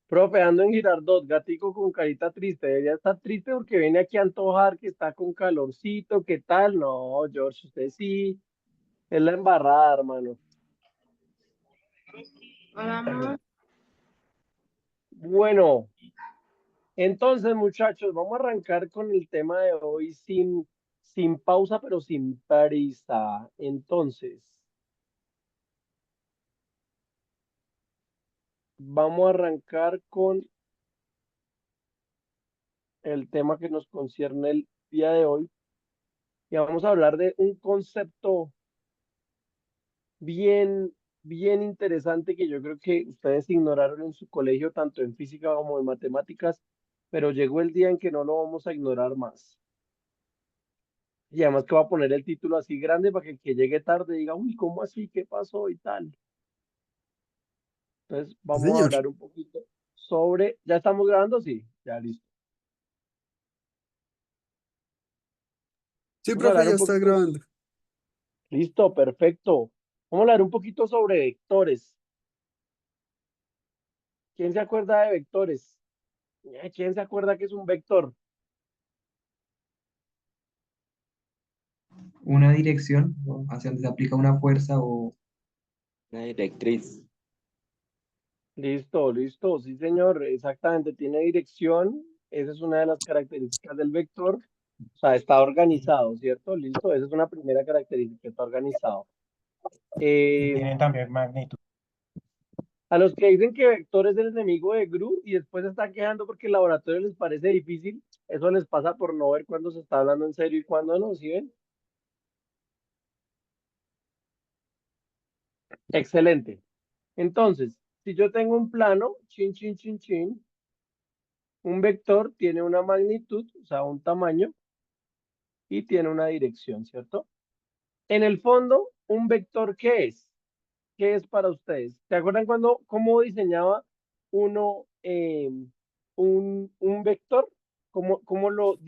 Profe, ando en Girardot, gatico con carita triste. Debería estar triste porque viene aquí a antojar que está con calorcito, ¿qué tal? No, George, usted sí es la embarrada, hermano. Hola, amor. Bueno, entonces, muchachos, vamos a arrancar con el tema de hoy sin pausa, pero sin prisa. Entonces, vamos a arrancar con el tema que nos concierne el día de hoy y vamos a hablar de un concepto bien, bien interesante que yo creo que ustedes ignoraron en su colegio, tanto en física como en matemáticas, pero llegó el día en que no lo vamos a ignorar más. Y además que va a poner el título así grande para que el que llegue tarde diga, uy, ¿cómo así? ¿Qué pasó? Y tal. Entonces, Sí, vamos a señor. hablar un poquito sobre, ¿ya estamos grabando? Sí, ya listo. Sí, Vamos a profe, hablar ya un está poquito, grabando. listo, perfecto. Vamos a hablar un poquito sobre vectores. ¿Quién se acuerda de vectores? ¿Quién se acuerda que es un vector? Una dirección, ¿no? Hacia donde se aplica una fuerza o Una directriz. Listo, listo, sí señor, exactamente, tiene dirección, esa es una de las características del vector, o sea, está organizado, ¿cierto? Listo, esa es una primera característica, está organizado. Y Eh, tienen también magnitud. a los que dicen que vector es el enemigo de GRU y después se están quejando porque el laboratorio les parece difícil, eso les pasa por no ver cuándo se está hablando en serio y cuándo no, ¿sí ven? Excelente. Entonces, si yo tengo un plano, chin, chin, chin, chin, un vector tiene una magnitud, o sea, un tamaño, y tiene una dirección, ¿cierto? En el fondo, ¿un vector qué es? ¿Qué es para ustedes? ¿Se acuerdan cuando, cómo diseñaba uno un vector? ¿Cómo lo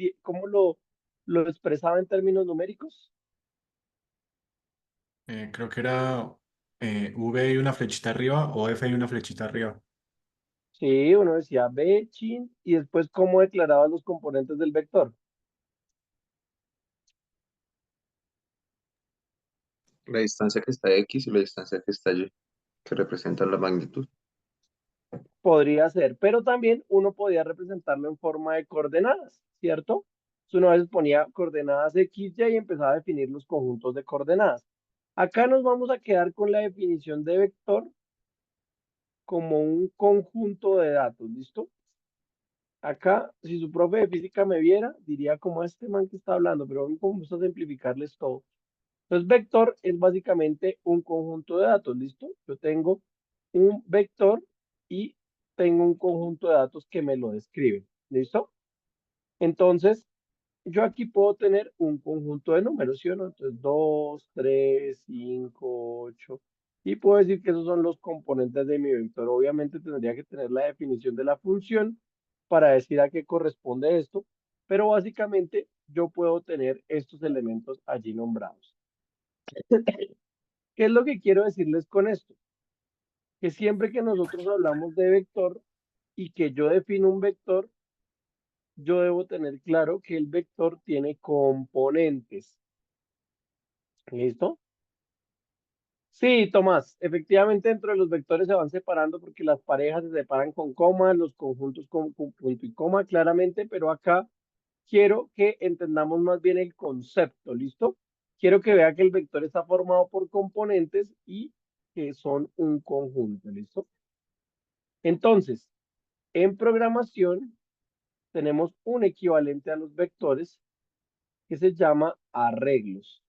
expresaba en términos numéricos? Creo que era V y una flechita arriba o F y una flechita arriba. Sí, uno decía B, chin, y después cómo declaraba los componentes del vector. La distancia que está X y la distancia que está Y, que representan la magnitud. Podría ser, pero también uno podía representarlo en forma de coordenadas, ¿cierto? Entonces uno a veces ponía coordenadas X, Y y empezaba a definir los conjuntos de coordenadas. Acá nos vamos a quedar con la definición de vector como un conjunto de datos, ¿listo? Acá, si su profe de física me viera, diría como este man que está hablando, pero vamos a simplificarles todo. Entonces, vector es básicamente un conjunto de datos, ¿listo? Yo tengo un vector y tengo un conjunto de datos que me lo describen, ¿listo? Entonces, yo aquí puedo tener un conjunto de números, ¿sí o no? Entonces, 2, 3, 5, 8. Y puedo decir que esos son los componentes de mi vector. Obviamente tendría que tener la definición de la función para decir a qué corresponde esto, pero básicamente yo puedo tener estos elementos allí nombrados. ¿Qué es lo que quiero decirles con esto? Que siempre que nosotros hablamos de vector y que yo defino un vector, yo debo tener claro que el vector tiene componentes. ¿Listo? Sí, Tomás, efectivamente dentro de los vectores se van separando porque las parejas se separan con coma, los conjuntos con punto y coma, claramente, pero acá quiero que entendamos más bien el concepto, ¿listo? Quiero que vea que el vector está formado por componentes y que son un conjunto, ¿listo? Entonces, en programación tenemos un equivalente a los vectores que se llama arreglos,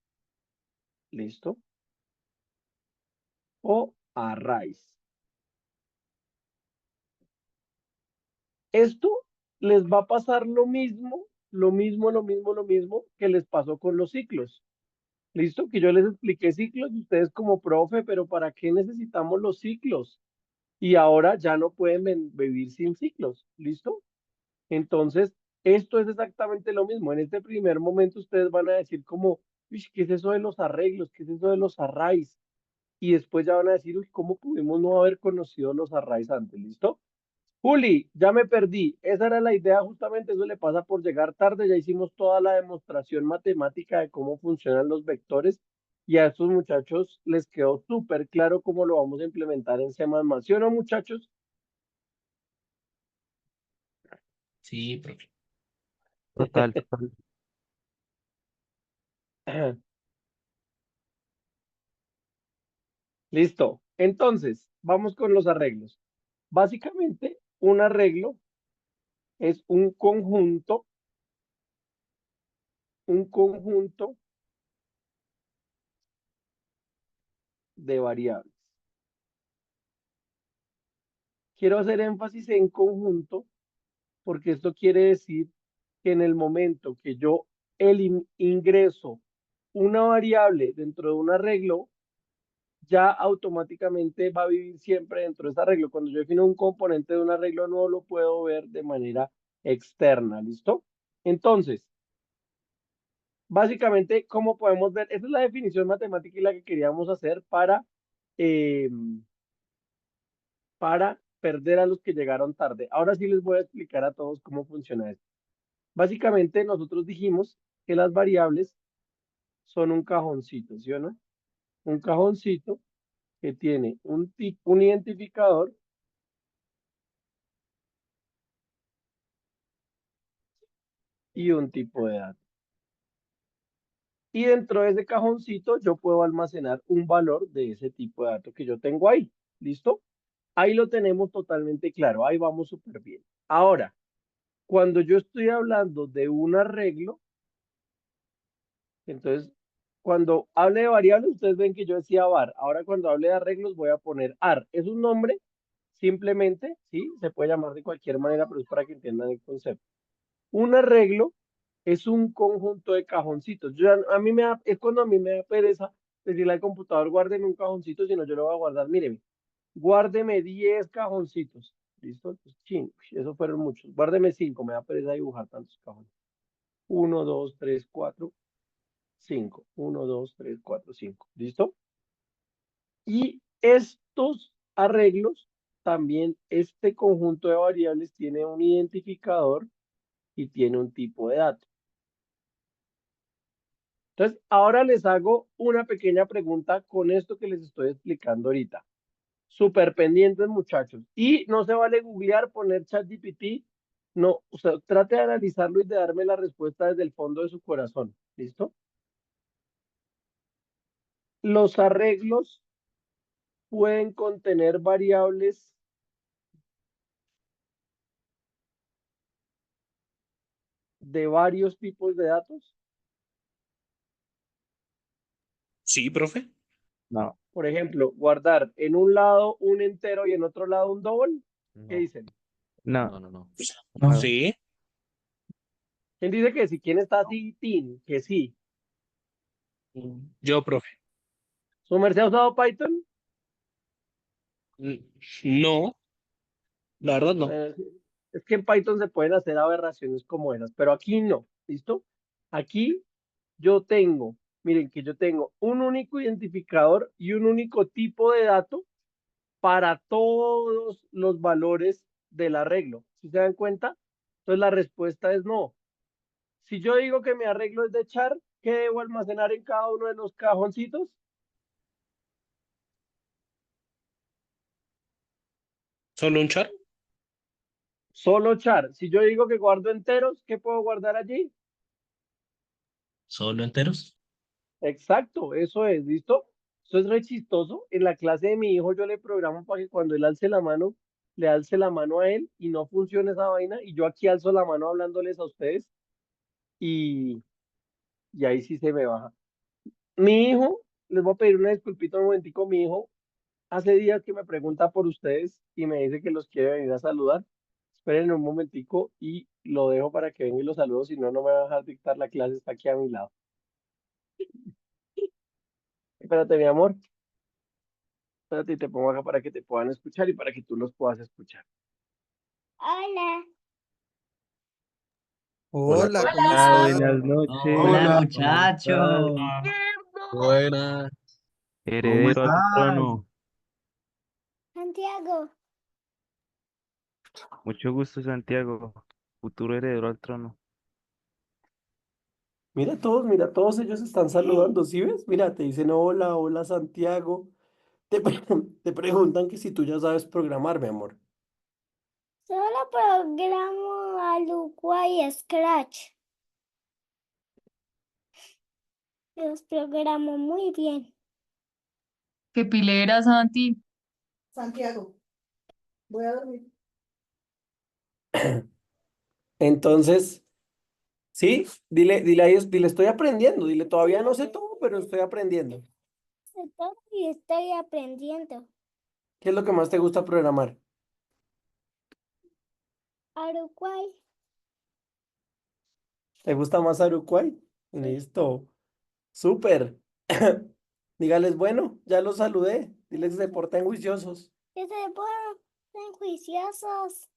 ¿listo? O arrays. Esto les va a pasar lo mismo que les pasó con los ciclos. ¿Listo? Que yo les expliqué ciclos y ustedes como profe, pero ¿para qué necesitamos los ciclos? Y ahora ya no pueden vivir sin ciclos. ¿Listo? Entonces, esto es exactamente lo mismo. En este primer momento ustedes van a decir como, "Uy, ¿qué es eso de los arreglos? ¿Qué es eso de los arrays? y después ya van a decir, uy, ¿cómo pudimos no haber conocido los arrays antes? ¿Listo? Juli, ya me perdí. Esa era la idea, justamente eso le pasa por llegar tarde. Ya hicimos toda la demostración matemática de cómo funcionan los vectores y a estos muchachos les quedó súper claro cómo lo vamos a implementar en C++. ¿Sí o no, muchachos? Sí, profe. Total, total. Listo. Entonces, vamos con los arreglos. Básicamente, un arreglo es un conjunto de variables. Quiero hacer énfasis en conjunto porque esto quiere decir que en el momento que yo ingreso una variable dentro de un arreglo, ya automáticamente va a vivir siempre dentro de ese arreglo. Cuando yo defino un componente de un arreglo, no lo puedo ver de manera externa, ¿listo? Entonces, básicamente, ¿cómo podemos ver? Esa es la definición matemática y la que queríamos hacer eh, para perder a los que llegaron tarde. Ahora sí les voy a explicar a todos cómo funciona esto. Básicamente, nosotros dijimos que las variables son un cajoncito, ¿sí o no? Un cajoncito que tiene un identificador y un tipo de dato. Y dentro de ese cajoncito yo puedo almacenar un valor de ese tipo de dato que yo tengo ahí. ¿Listo? Ahí lo tenemos totalmente claro. Ahí vamos súper bien. Ahora, cuando yo estoy hablando de un arreglo, entonces, cuando hable de variables, ustedes ven que yo decía var. Ahora, cuando hable de arreglos, voy a poner ar. Es un nombre, simplemente, ¿sí? Se puede llamar de cualquier manera, pero es para que entiendan el concepto. Un arreglo es un conjunto de cajoncitos. Es cuando a mí me da pereza decirle al computador, guárdeme un cajoncito, sino yo lo voy a guardar. Míreme, guárdeme 10 cajoncitos. ¿Listo? Pues, chin, eso fueron muchos. Guárdeme 5, me da pereza dibujar tantos cajones. 1, 2, 3, 4, 5. 1, 2, 3, 4, 5. ¿Listo? Y estos arreglos, también este conjunto de variables tiene un identificador y tiene un tipo de dato. Entonces, ahora les hago una pequeña pregunta con esto que les estoy explicando ahorita. Súper pendientes, muchachos. Y no se vale googlear, poner ChatGPT. No, o sea, trate de analizarlo y de darme la respuesta desde el fondo de su corazón. ¿Listo? Los arreglos pueden contener variables de varios tipos de datos. Sí, profe. No, Por ejemplo, guardar en un lado un entero y en otro lado un doble. ¿Qué No, dicen? no, no, no, no. No. Sí. ¿Quién dice que sí? ¿Quién está así, Tin? Que sí. Yo, profe. ¿Su merced ha usado Python? No, la verdad no. Eh, es que en Python se pueden hacer aberraciones como esas, pero aquí no. ¿Listo? Aquí yo tengo, miren que yo tengo un único identificador y un único tipo de dato para todos los valores del arreglo. ¿Sí se dan cuenta? Entonces la respuesta es no. Si yo digo que mi arreglo es de char, ¿qué debo almacenar en cada uno de los cajoncitos? ¿Solo un char? Solo char. Si yo digo que guardo enteros, ¿qué puedo guardar allí? ¿Solo enteros? Exacto, eso es, ¿listo? Eso es re chistoso. En la clase de mi hijo yo le programo para que cuando él alce la mano, le alce la mano a él y no funcione esa vaina. Y yo aquí alzo la mano hablándoles a ustedes y, y ahí sí se me baja. Mi hijo, les voy a pedir una disculpita un momentico, mi hijo hace días que me pregunta por ustedes y me dice que los quiere venir a saludar. Esperen un momentico y lo dejo para que venga y los saludo, si no, no me va a dejar dictar la clase, está aquí a mi lado. Espérate, mi amor. Espérate y te pongo acá para que te puedan escuchar y para que tú los puedas escuchar. Hola. Hola, Hola, ¿cómo Hola, estás? buenas noches. Hola, Hola. ¿Cómo estás? muchachos. Amo. Buena. Heredero al estás? trono. Santiago. Mucho gusto, Santiago. Futuro heredero al trono. Mira, todos ellos están saludando, ¿sí ves? Mira, te dicen hola, hola Santiago. Te preguntan que si tú ya sabes programar, mi amor. Solo programo Alucua y Scratch. Los programo muy bien. Qué pilera, Santi. Santiago, voy a dormir. Entonces, sí, dile a ellos, dile, estoy aprendiendo, dile, todavía no sé todo, pero estoy aprendiendo. Sé todo y estoy aprendiendo. ¿Qué es lo que más te gusta programar? Arucuay. ¿Te gusta más Arucuay? Listo, súper. Dígales, bueno, ya los saludé, diles que se porten juiciosos. Que se ponen juiciosos.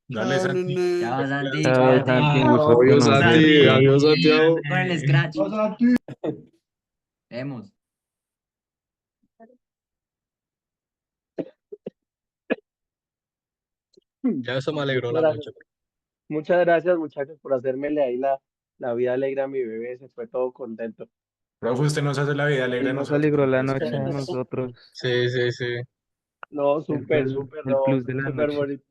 Dale, Santi. Chao, Santi, Chao, cuídate. Santi, un gusto Adiós, Santi. conocerte. Adiós, Santiago. Con el Scratch. Vemos. Ya eso me alegró la Gracias. noche. Muchas gracias, muchachos, por hacérmele ahí la vida alegre a mi bebé, se fue todo contento. Profe, usted nos hace la vida alegre a Y nos nosotros. alegró la Es noche a tremendo. nosotros. Sí, sí, sí. No, Él fue súper, súper, el no, plus de la súper noche. bonito.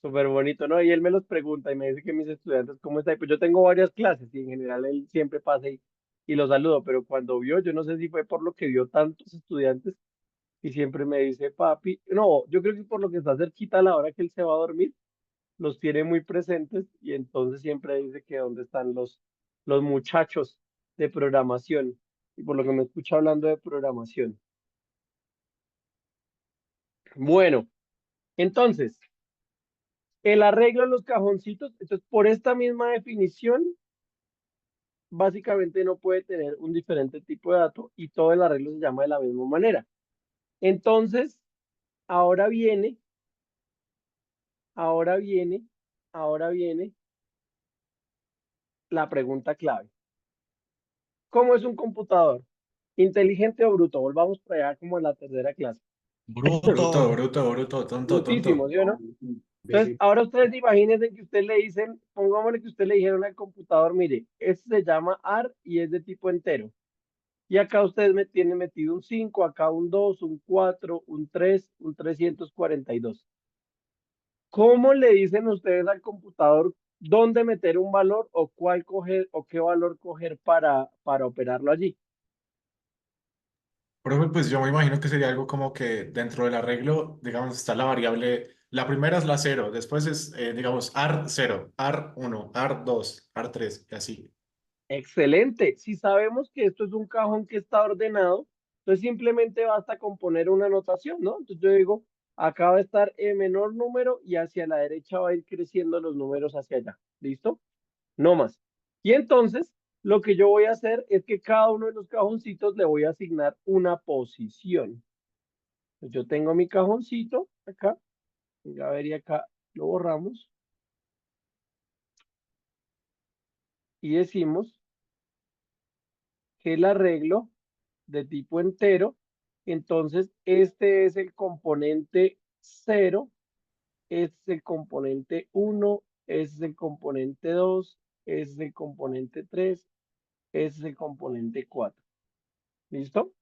Súper bonito, ¿no? Y él me los pregunta y me dice que mis estudiantes, ¿cómo está? Y pues yo tengo varias clases y en general él siempre pasa y lo saludo, pero cuando vio, yo no sé si fue por lo que vio tantos estudiantes y siempre me dice, papi, no, yo creo que por lo que está cerquita a la hora que él se va a dormir, los tiene muy presentes y entonces siempre dice que dónde están los muchachos de programación y por lo que me escucha hablando de programación. Bueno, entonces, el arreglo de los cajoncitos, entonces por esta misma definición, básicamente no puede tener un diferente tipo de dato y todo el arreglo se llama de la misma manera. Entonces, ahora viene, ahora viene, ahora viene la pregunta clave. ¿Cómo es un computador? ¿Inteligente o bruto? Volvamos para allá como en la tercera clase. Bruto, Bruto. bruto, bruto, tonto, Brutísimo, tonto. ¿sí o no? Entonces, ahora ustedes imagínense que usted le dicen, pongámosle que usted le dijeron al computador, mire, este se llama AR y es de tipo entero. Y acá ustedes me tienen metido un 5, acá un 2, un 4, un 3, un 342. ¿Cómo le dicen ustedes al computador dónde meter un valor o cuál coger o qué valor coger para operarlo allí? Profe, pues yo me imagino que sería algo como que dentro del arreglo, digamos, está la variable, la primera es la cero, después es, digamos, AR0, AR1, AR2, AR3 y así. Excelente. Si sabemos que esto es un cajón que está ordenado, entonces simplemente basta con poner una anotación, ¿no? Entonces yo digo, acá va a estar el menor número y hacia la derecha va a ir creciendo los números hacia allá. ¿Listo? No más. Y entonces, lo que yo voy a hacer es que cada uno de los cajoncitos le voy a asignar una posición. Entonces, yo tengo mi cajoncito acá. A ver, y acá lo borramos. Y decimos que el arreglo de tipo entero, entonces este es el componente 0, este es el componente 1, este es el componente 2, este es el componente 3, este es el componente 4. ¿Listo?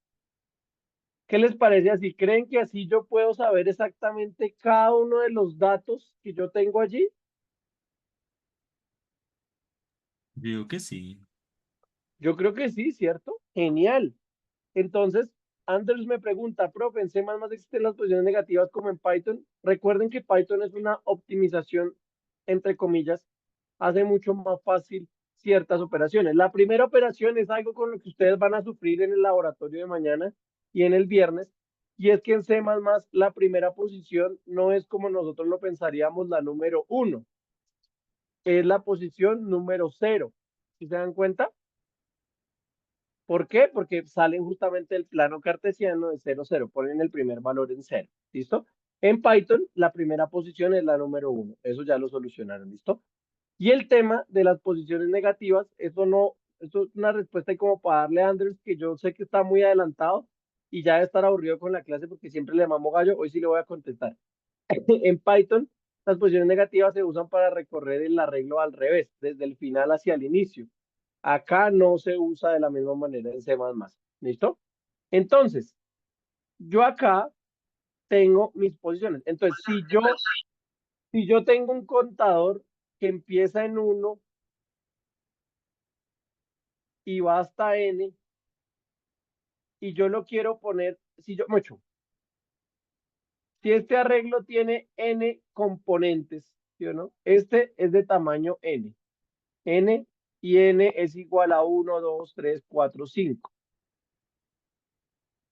¿Qué les parece así? ¿Creen que así yo puedo saber exactamente cada uno de los datos que yo tengo allí? Digo que sí. Yo creo que sí, ¿cierto? Genial. Entonces, Andrés me pregunta, profe, ¿en C++ existen las posiciones negativas como en Python? Recuerden que Python es una optimización, entre comillas, hace mucho más fácil ciertas operaciones. La primera operación es algo con lo que ustedes van a sufrir en el laboratorio de mañana y en el viernes, y es que en C++ la primera posición no es como nosotros lo pensaríamos la número 1, es la posición número 0. ¿Sí se dan cuenta? ¿Por qué? Porque salen justamente del plano cartesiano de 0, 0, ponen el primer valor en 0, ¿listo? En Python, la primera posición es la número 1, eso ya lo solucionaron, ¿listo? Y el tema de las posiciones negativas, eso no Esto es una respuesta y como para darle a Andrés, que yo sé que está muy adelantado y ya debe estar aburrido con la clase porque siempre le mamo gallo, hoy sí le voy a contestar. En Python, las posiciones negativas se usan para recorrer el arreglo al revés, desde el final hacia el inicio. Acá no se usa de la misma manera en C++. ¿Listo? Entonces, yo acá tengo mis posiciones. Entonces, si yo tengo un contador que empieza en 1 y va hasta n, y yo lo quiero poner, si este arreglo tiene n componentes, ¿sí o no? Este es de tamaño n. N y n es igual a 1, 2, 3, 4, 5.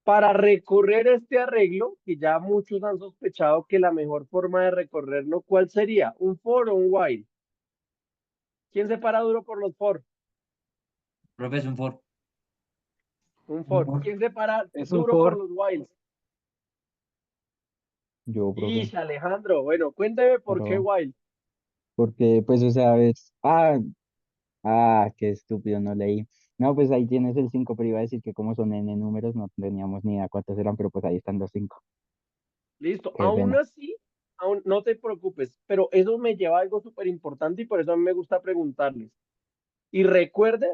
Para recorrer este arreglo, que ya muchos han sospechado que la mejor forma de recorrerlo, ¿cuál sería? ¿Un for o un while? ¿Quién se para duro por los for? Profe, es un for. Un for. for. ¿Quién se para Es un duro por for. los whiles? Yo, profe, Y Alejandro, bueno, cuénteme por qué pero, while. porque, pues, o sea, qué estúpido, no leí. No, pues ahí tienes el 5 pero iba a decir que como son n números, no teníamos ni idea cuántos eran, pero pues ahí están los 5. Listo. Qué Aún pena. así, aún no te preocupes, pero eso me lleva a algo súper importante y por eso a mí me gusta preguntarles. Y recuerde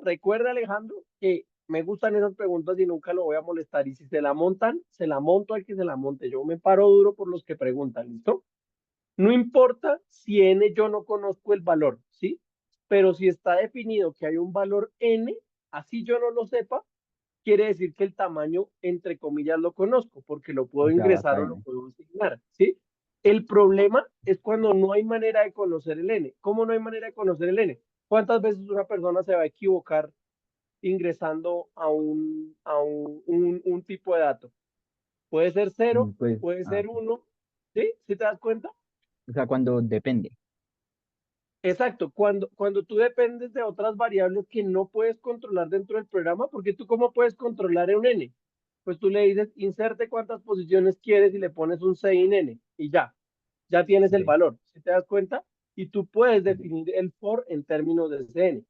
Alejandro, que me gustan esas preguntas y nunca lo voy a molestar. Y si se la montan, se la monto al que se la monte. Yo me paro duro por los que preguntan, ¿listo? No importa si n yo no conozco el valor, ¿sí? Pero si está definido que hay un valor n, así yo no lo sepa, quiere decir que el tamaño, entre comillas, lo conozco, porque lo puedo O sea, ingresar basta o lo n. puedo asignar, ¿sí? El problema es cuando no hay manera de conocer el n. ¿Cómo no hay manera de conocer el n? ¿Cuántas veces una persona se va a equivocar ingresando a un tipo de dato? Puede ser 0, Pues, puede ser 1, ¿sí? ¿Sí te das cuenta? o sea, cuando depende. Exacto, cuando tú dependes de otras variables que no puedes controlar dentro del programa, porque tú cómo puedes controlar un n, pues tú le dices inserte cuántas posiciones quieres y le pones un c in n y ya tienes el Ok, valor, ¿sí te das cuenta? Y tú puedes definir el for en términos de ese n.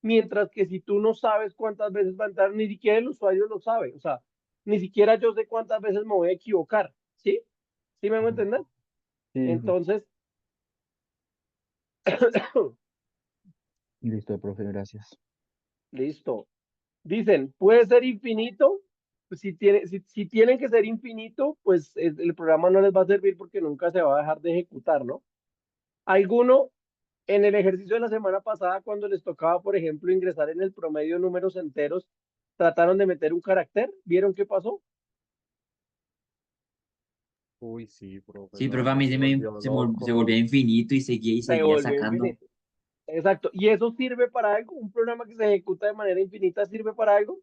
Mientras que si tú no sabes cuántas veces va a entrar, ni siquiera el usuario lo sabe, o sea, ni siquiera yo sé cuántas veces me voy a equivocar, ¿sí? ¿Sí me hago ujú. entender? Sí, sí. Entonces, Listo, profe, gracias. listo. Dicen, puede ser infinito. Pues si tienen que ser infinito, pues el programa no les va a servir porque nunca se va a dejar de ejecutar, ¿no? Alguno en el ejercicio de la semana pasada, cuando les tocaba, por ejemplo, ingresar en el promedio números enteros, trataron de meter un carácter, ¿vieron qué pasó? Uy, sí, profe, Sí, profe, no, a no mí se volvió se loco. volvía infinito y Se seguía volvió sacando. infinito. Exacto. ¿Y eso sirve para algo? ¿Un programa que se ejecuta de manera infinita sirve para algo?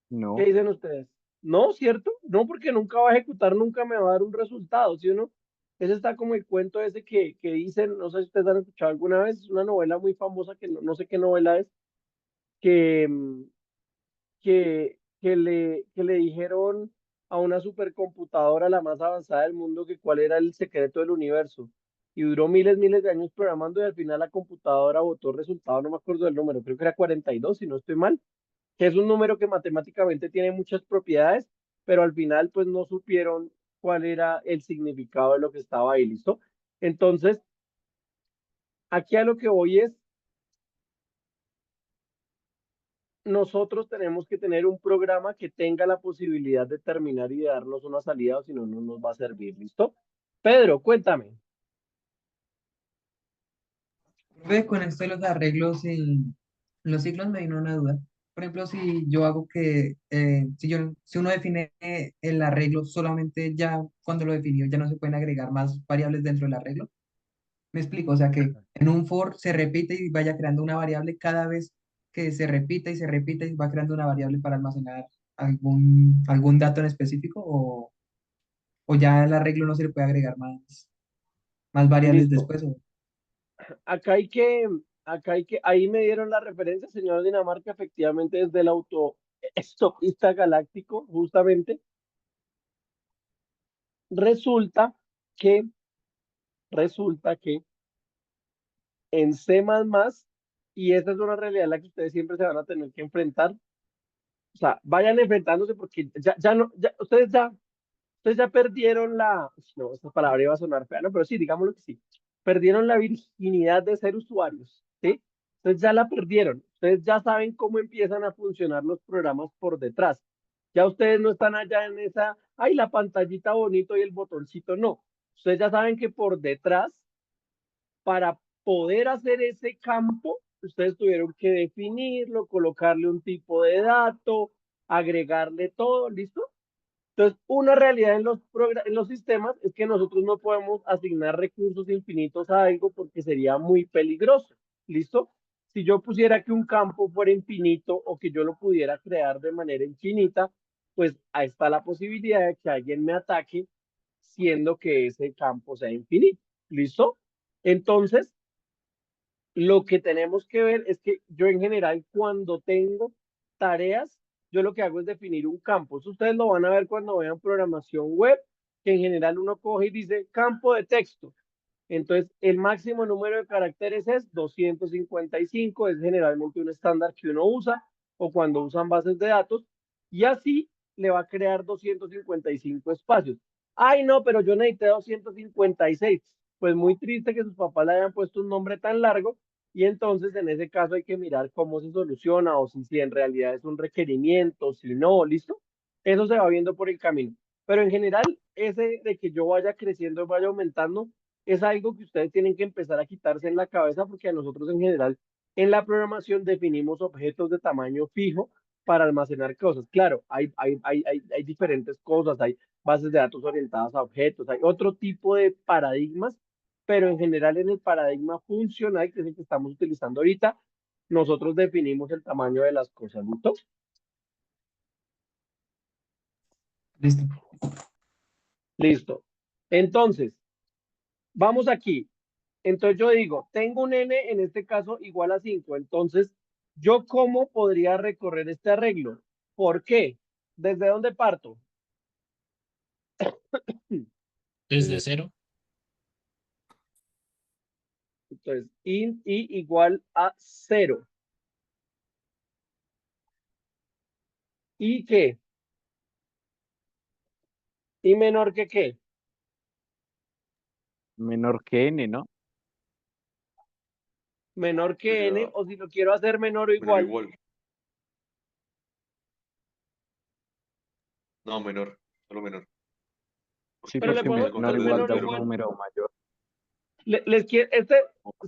¿Qué No, dicen ustedes? No, ¿cierto? No, porque nunca va a ejecutar, nunca me va a dar un resultado, ¿sí o no? Ese está como el cuento ese que dicen, no sé si ustedes han escuchado alguna vez, es una novela muy famosa que no sé qué novela es, que, que le dijeron a una supercomputadora, la más avanzada del mundo, que cuál era el secreto del universo. Y duró miles de años programando y al final la computadora botó el resultado, no me acuerdo del número, creo que era 42, si no estoy mal, que es un número que matemáticamente tiene muchas propiedades, pero al final pues no supieron cuál era el significado de lo que estaba ahí, ¿listo? Entonces, aquí a lo que voy es, nosotros tenemos que tener un programa que tenga la posibilidad de terminar y de darnos una salida, o si no, no nos va a servir, ¿listo? Pedro, cuéntame. Profe, con esto de los arreglos en los ciclos me vino una duda. Por ejemplo, si yo hago que, si uno define el arreglo solamente ya cuando lo definió, ya no se pueden agregar más variables dentro del arreglo. Me explico, o sea que en un for se repite y vaya creando una variable cada vez que se repita y se repita y va creando una variable para almacenar algún dato en específico o ya el arreglo no se le puede agregar más variables Listo. después. Acá hay que, ahí me dieron la referencia, señor Dinamarca, efectivamente es del autoestopista galáctico, justamente. Resulta que resulta que en C++, y esta es una realidad a la que ustedes siempre se van a tener que enfrentar, o sea, vayan enfrentándose porque ya no, ustedes ya perdieron no, esta palabra iba a sonar fea, no, pero sí, digámoslo que sí, perdieron la virginidad de ser usuarios, ¿sí? Ustedes ya la perdieron, ustedes ya saben cómo empiezan a funcionar los programas por detrás. Ya ustedes no están allá en esa, ay, la pantallita bonito y el botoncito, no. Ustedes ya saben que por detrás, para poder hacer ese campo, ustedes tuvieron que definirlo, colocarle un tipo de dato, agregarle todo, ¿listo? Entonces, una realidad en los sistemas es que nosotros no podemos asignar recursos infinitos a algo porque sería muy peligroso. ¿Listo? Si yo pusiera que un campo fuera infinito o que yo lo pudiera crear de manera infinita, pues ahí está la posibilidad de que alguien me ataque siendo que ese campo sea infinito. ¿Listo? Entonces, lo que tenemos que ver es que yo en general cuando tengo tareas, yo lo que hago es definir un campo. Eso ustedes lo van a ver cuando vean programación web, que en general uno coge y dice campo de texto. Entonces, el máximo número de caracteres es 255, es generalmente un estándar que uno usa o cuando usan bases de datos, y así le va a crear 255 espacios. Ay, no, pero yo necesité 256. Pues muy triste que sus papás le hayan puesto un nombre tan largo, y entonces en ese caso hay que mirar cómo se soluciona o si en realidad es un requerimiento, si no, ¿listo? Eso se va viendo por el camino. Pero en general, ese de que yo vaya creciendo, vaya aumentando, es algo que ustedes tienen que empezar a quitarse en la cabeza porque a nosotros en general en la programación definimos objetos de tamaño fijo para almacenar cosas. Claro, hay diferentes cosas, hay bases de datos orientadas a objetos, hay otro tipo de paradigmas, pero en general en el paradigma funcional, que es el que estamos utilizando ahorita, nosotros definimos el tamaño de las cosas. ¿Listo? Listo. Listo. Entonces, vamos aquí. Entonces yo digo, tengo un n en este caso igual a 5. Entonces, ¿yo cómo podría recorrer este arreglo? ¿Por qué? ¿Desde dónde parto? Desde cero. Entonces, int i igual a 0. ¿Y qué? ¿Y menor que qué? Menor que n, ¿no? Menor que n, Sería o si lo quiero hacer menor o menor o igual. igual. No, menor, solo menor. Sí, Pero Porque le porque podemos menor poner igual menor o da un igual. número mayor. Les quiero,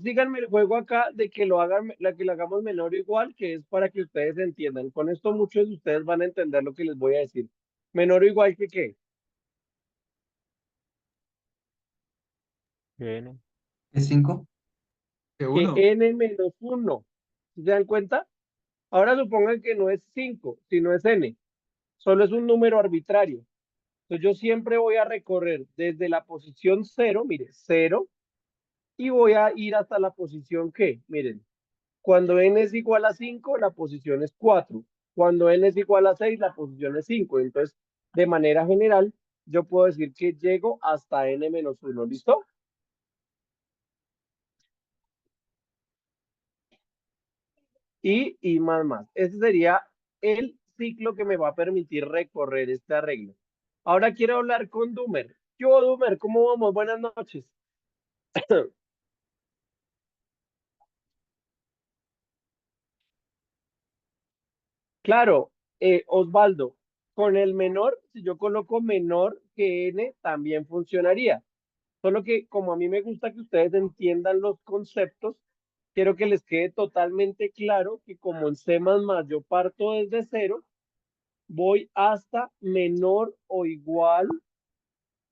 síganme el juego acá de que lo hagan, la que lo hagamos menor o igual, que es para que ustedes entiendan. Con esto muchos de ustedes van a entender lo que les voy a decir. Menor o igual que qué? N. ¿Es 5? Que Que uno. n menos 1. ¿Se dan cuenta? Ahora supongan que no es 5, sino es n. Solo es un número arbitrario. Entonces yo siempre voy a recorrer desde la posición 0, mire, 0, y voy a ir hasta la posición que, miren, cuando n es igual a 5, la posición es 4. Cuando n es igual a 6, la posición es 5. Entonces, de manera general, yo puedo decir que llego hasta n menos 1. ¿Listo? Y más. Ese sería el ciclo que me va a permitir recorrer este arreglo. Ahora quiero hablar con Dumer. Yo, Dumer, ¿cómo vamos? Buenas noches. Claro, Osvaldo, con el menor, si yo coloco menor que n, también funcionaría. Solo que como a mí me gusta que ustedes entiendan los conceptos, quiero que les quede totalmente claro que como en C++ yo parto desde 0, voy hasta menor o igual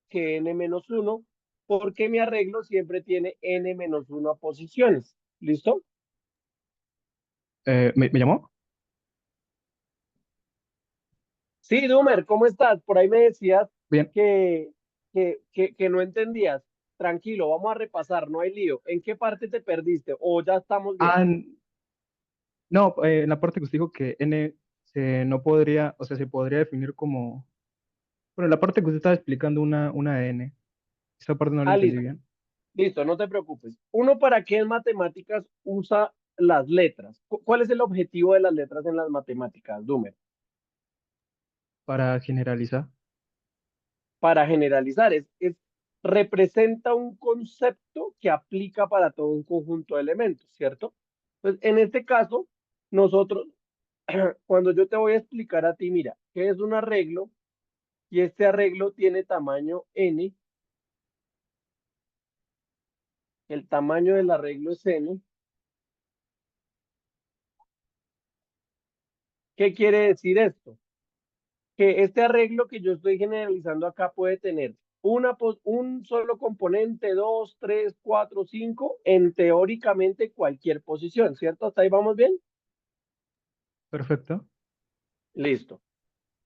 que n menos 1, porque mi arreglo siempre tiene n menos 1 posiciones. ¿Listo? ¿Me llamó? Sí, Dumer, ¿cómo estás? Por ahí me decías Bien. que no entendías. Tranquilo, vamos a repasar, no hay lío. ¿En qué parte te perdiste? ¿O ya estamos bien? No, en la parte que usted dijo que n no podría, o sea, se podría definir como, bueno, la parte que usted estaba explicando una n, esa parte no la Ah, entendí listo. bien. Listo, no te preocupes. ¿Uno para qué en matemáticas usa las letras? ¿Cuál es el objetivo de las letras en las matemáticas, Dumer? Para generalizar. Para generalizar, representa un concepto que aplica para todo un conjunto de elementos, ¿cierto? Pues en este caso, nosotros, cuando yo te voy a explicar a ti, mira, ¿qué es un arreglo? Y este arreglo tiene tamaño n, el tamaño del arreglo es n. ¿Qué quiere decir esto? Que este arreglo que yo estoy generalizando acá puede tener un solo componente, dos, tres, cuatro, cinco, en teóricamente cualquier posición, ¿cierto? ¿Hasta ahí vamos bien? Perfecto. Listo.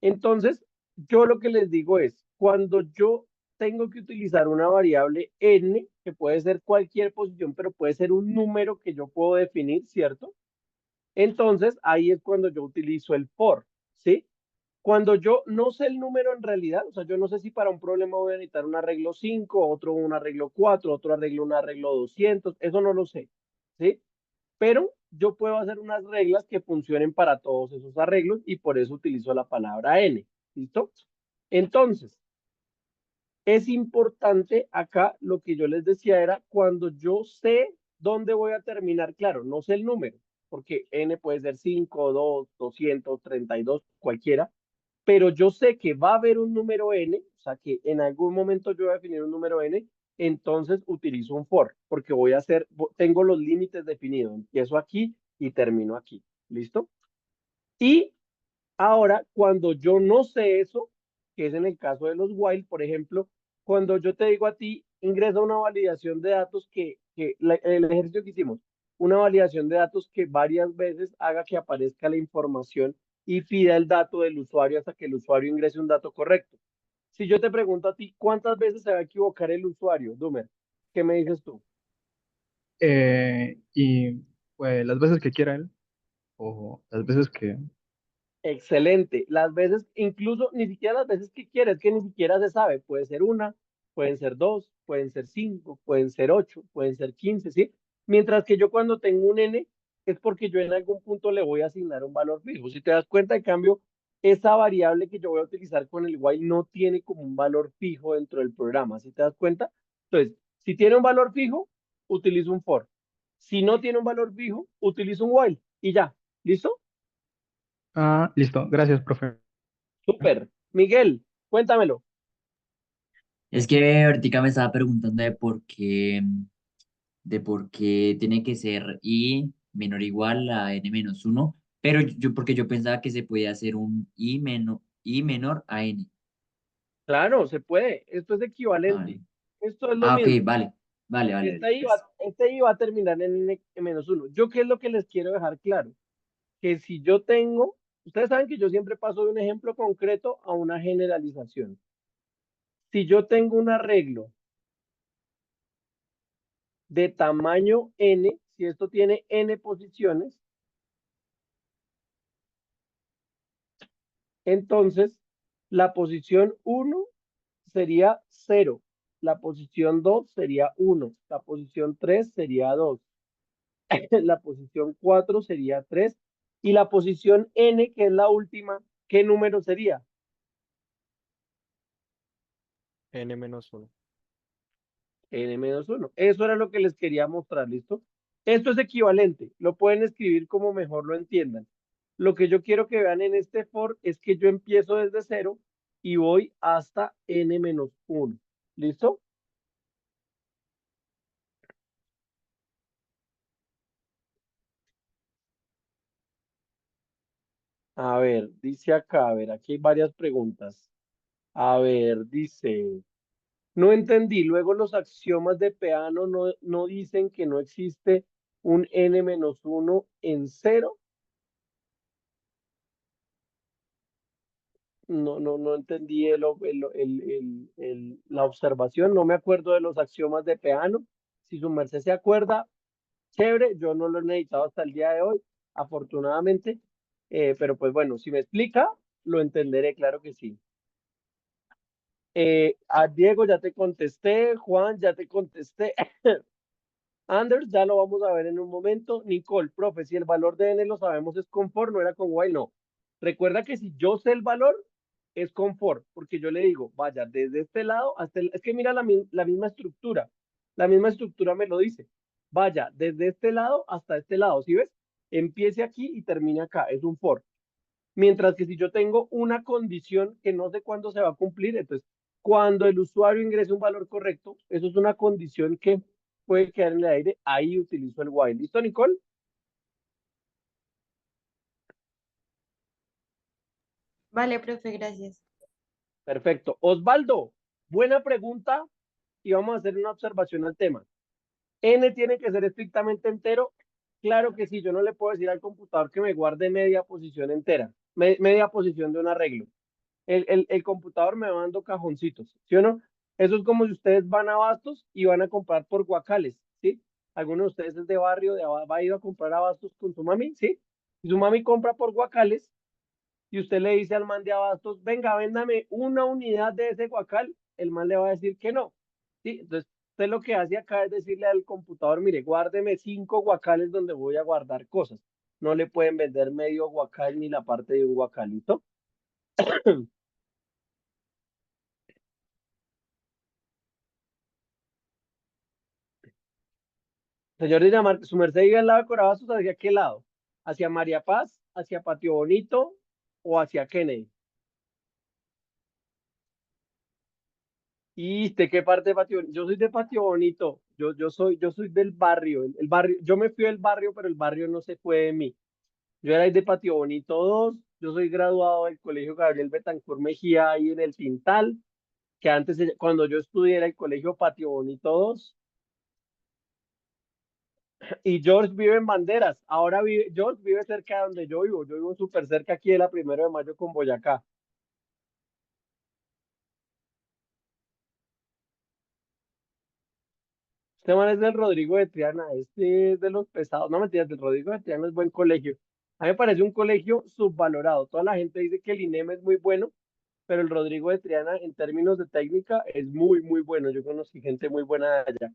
Entonces, yo lo que les digo es, cuando yo tengo que utilizar una variable n, que puede ser cualquier posición, pero puede ser un número que yo puedo definir, ¿cierto? Entonces, ahí es cuando yo utilizo el for, ¿sí? Cuando yo no sé el número en realidad, o sea, yo no sé si para un problema voy a necesitar un arreglo 5, otro un arreglo 4, otro arreglo un arreglo 200, eso no lo sé, ¿sí? Pero yo puedo hacer unas reglas que funcionen para todos esos arreglos y por eso utilizo la palabra n, ¿listo? Entonces, es importante acá lo que yo les decía era cuando yo sé dónde voy a terminar, claro, no sé el número, porque n puede ser 5, 2, 232, cualquiera, pero yo sé que va a haber un número n, o sea que en algún momento yo voy a definir un número n, entonces utilizo un for, porque tengo los límites definidos, empiezo aquí y termino aquí, ¿listo? Y ahora, cuando yo no sé eso, que es en el caso de los while, por ejemplo, cuando yo te digo a ti, ingresa una validación de datos el ejercicio que hicimos, una validación de datos que varias veces haga que aparezca la información y pida el dato del usuario hasta que el usuario ingrese un dato correcto. Si yo te pregunto a ti, ¿cuántas veces se va a equivocar el usuario, Dumer? ¿Qué me dices tú? Y pues las veces que quiera él, o las veces que... Excelente. Las veces, incluso ni siquiera las veces que quieres, que ni siquiera se sabe. Puede ser una, pueden ser dos, pueden ser cinco, pueden ser ocho, pueden ser 15, ¿sí? Mientras que yo cuando tengo un n es porque yo en algún punto le voy a asignar un valor fijo. Si te das cuenta, en cambio, esa variable que yo voy a utilizar con el while no tiene como un valor fijo dentro del programa. ¿Sí te das cuenta? Entonces, si tiene un valor fijo, utilizo un for. Si no tiene un valor fijo, utilizo un while y ya. ¿Listo? Ah, listo. Gracias, profe. Súper. Miguel, cuéntamelo. Es que ahorita me estaba preguntando de por qué tiene que ser i menor o igual a n menos uno, pero porque yo pensaba que se podía hacer un i menor a n. Claro, se puede. Esto es equivalente. Vale. Esto es lo Ah, ok, mismo. vale, vale, vale, vale. Este I va a terminar en N menos uno. Yo qué es lo que les quiero dejar claro. Que si yo tengo, ustedes saben que yo siempre paso de un ejemplo concreto a una generalización. Si yo tengo un arreglo de tamaño N, si esto tiene N posiciones, entonces la posición 1 sería 0, la posición 2 sería 1, la posición 3 sería 2, la posición 4 sería 3 y la posición n, que es la última, ¿qué número sería? N-1. N-1. Eso era lo que les quería mostrar, ¿listo? Esto es equivalente, lo pueden escribir como mejor lo entiendan. Lo que yo quiero que vean en este for es que yo empiezo desde 0 y voy hasta n-1. ¿Listo? A ver, dice acá, a ver, aquí hay varias preguntas. A ver, dice, no entendí, luego los axiomas de Peano no dicen que no existe un n-1 en cero. No entendí la observación, no me acuerdo de los axiomas de Peano. Si su merced se acuerda, chévere, yo no lo he necesitado hasta el día de hoy, afortunadamente, pero pues bueno, si me explica, lo entenderé, claro que sí. A Diego ya te contesté, Juan ya te contesté. Anders, ya lo vamos a ver en un momento. Nicole, profe, si el valor de n lo sabemos es con for, no era con while, no. Recuerda que si yo sé el valor, es con for, porque yo le digo, vaya, desde este lado hasta es que mira la misma estructura. La misma estructura me lo dice. Vaya, desde este lado hasta este lado, ¿sí ves? Empiece aquí y termine acá, es un for. Mientras que si yo tengo una condición que no sé cuándo se va a cumplir, entonces, cuando el usuario ingrese un valor correcto, eso es una condición que puede quedar en el aire, ahí utilizo el while. ¿Listo, Nicole? Vale, profe, gracias. Perfecto. Osvaldo, buena pregunta y vamos a hacer una observación al tema. ¿N tiene que ser estrictamente entero? Claro que sí, yo no le puedo decir al computador que me guarde media posición entera, media posición de un arreglo. El computador me va dando cajoncitos, ¿sí o no? Eso es como si ustedes van a Bastos y van a comprar por guacales, ¿sí? Alguno de ustedes es de barrio, va a ir a comprar a Bastos con su mami, ¿sí? Y su mami compra por guacales y usted le dice al man de Abastos, venga, véndame una unidad de ese guacal, el man le va a decir que no, ¿sí? Entonces, usted lo que hace acá es decirle al computador, mire, guárdeme 5 guacales donde voy a guardar cosas. No le pueden vender medio guacal ni la parte de un guacalito. Señor Dinamarca, su merced vive al lado de Corabastos, ¿hacia qué lado? ¿Hacia María Paz, hacia Patio Bonito o hacia Kennedy? ¿Y de qué parte de Patio Bonito? Yo soy de Patio Bonito, yo soy del barrio, el barrio, yo me fui del barrio, pero el barrio no se fue de mí. Yo era de Patio Bonito 2, yo soy graduado del Colegio Gabriel Betancourt Mejía ahí en el Tintal, que antes, cuando yo estudié era el Colegio Patio Bonito 2, y George vive en Banderas, ahora George vive cerca de donde yo vivo súper cerca aquí de la 1 de Mayo con Boyacá. Este man es del Rodrigo de Triana, este es de los pesados, no mentiras, del Rodrigo de Triana es buen colegio. A mí me parece un colegio subvalorado. Toda la gente dice que el INEM es muy bueno, pero el Rodrigo de Triana en términos de técnica es muy, muy bueno. Yo conocí gente muy buena de allá.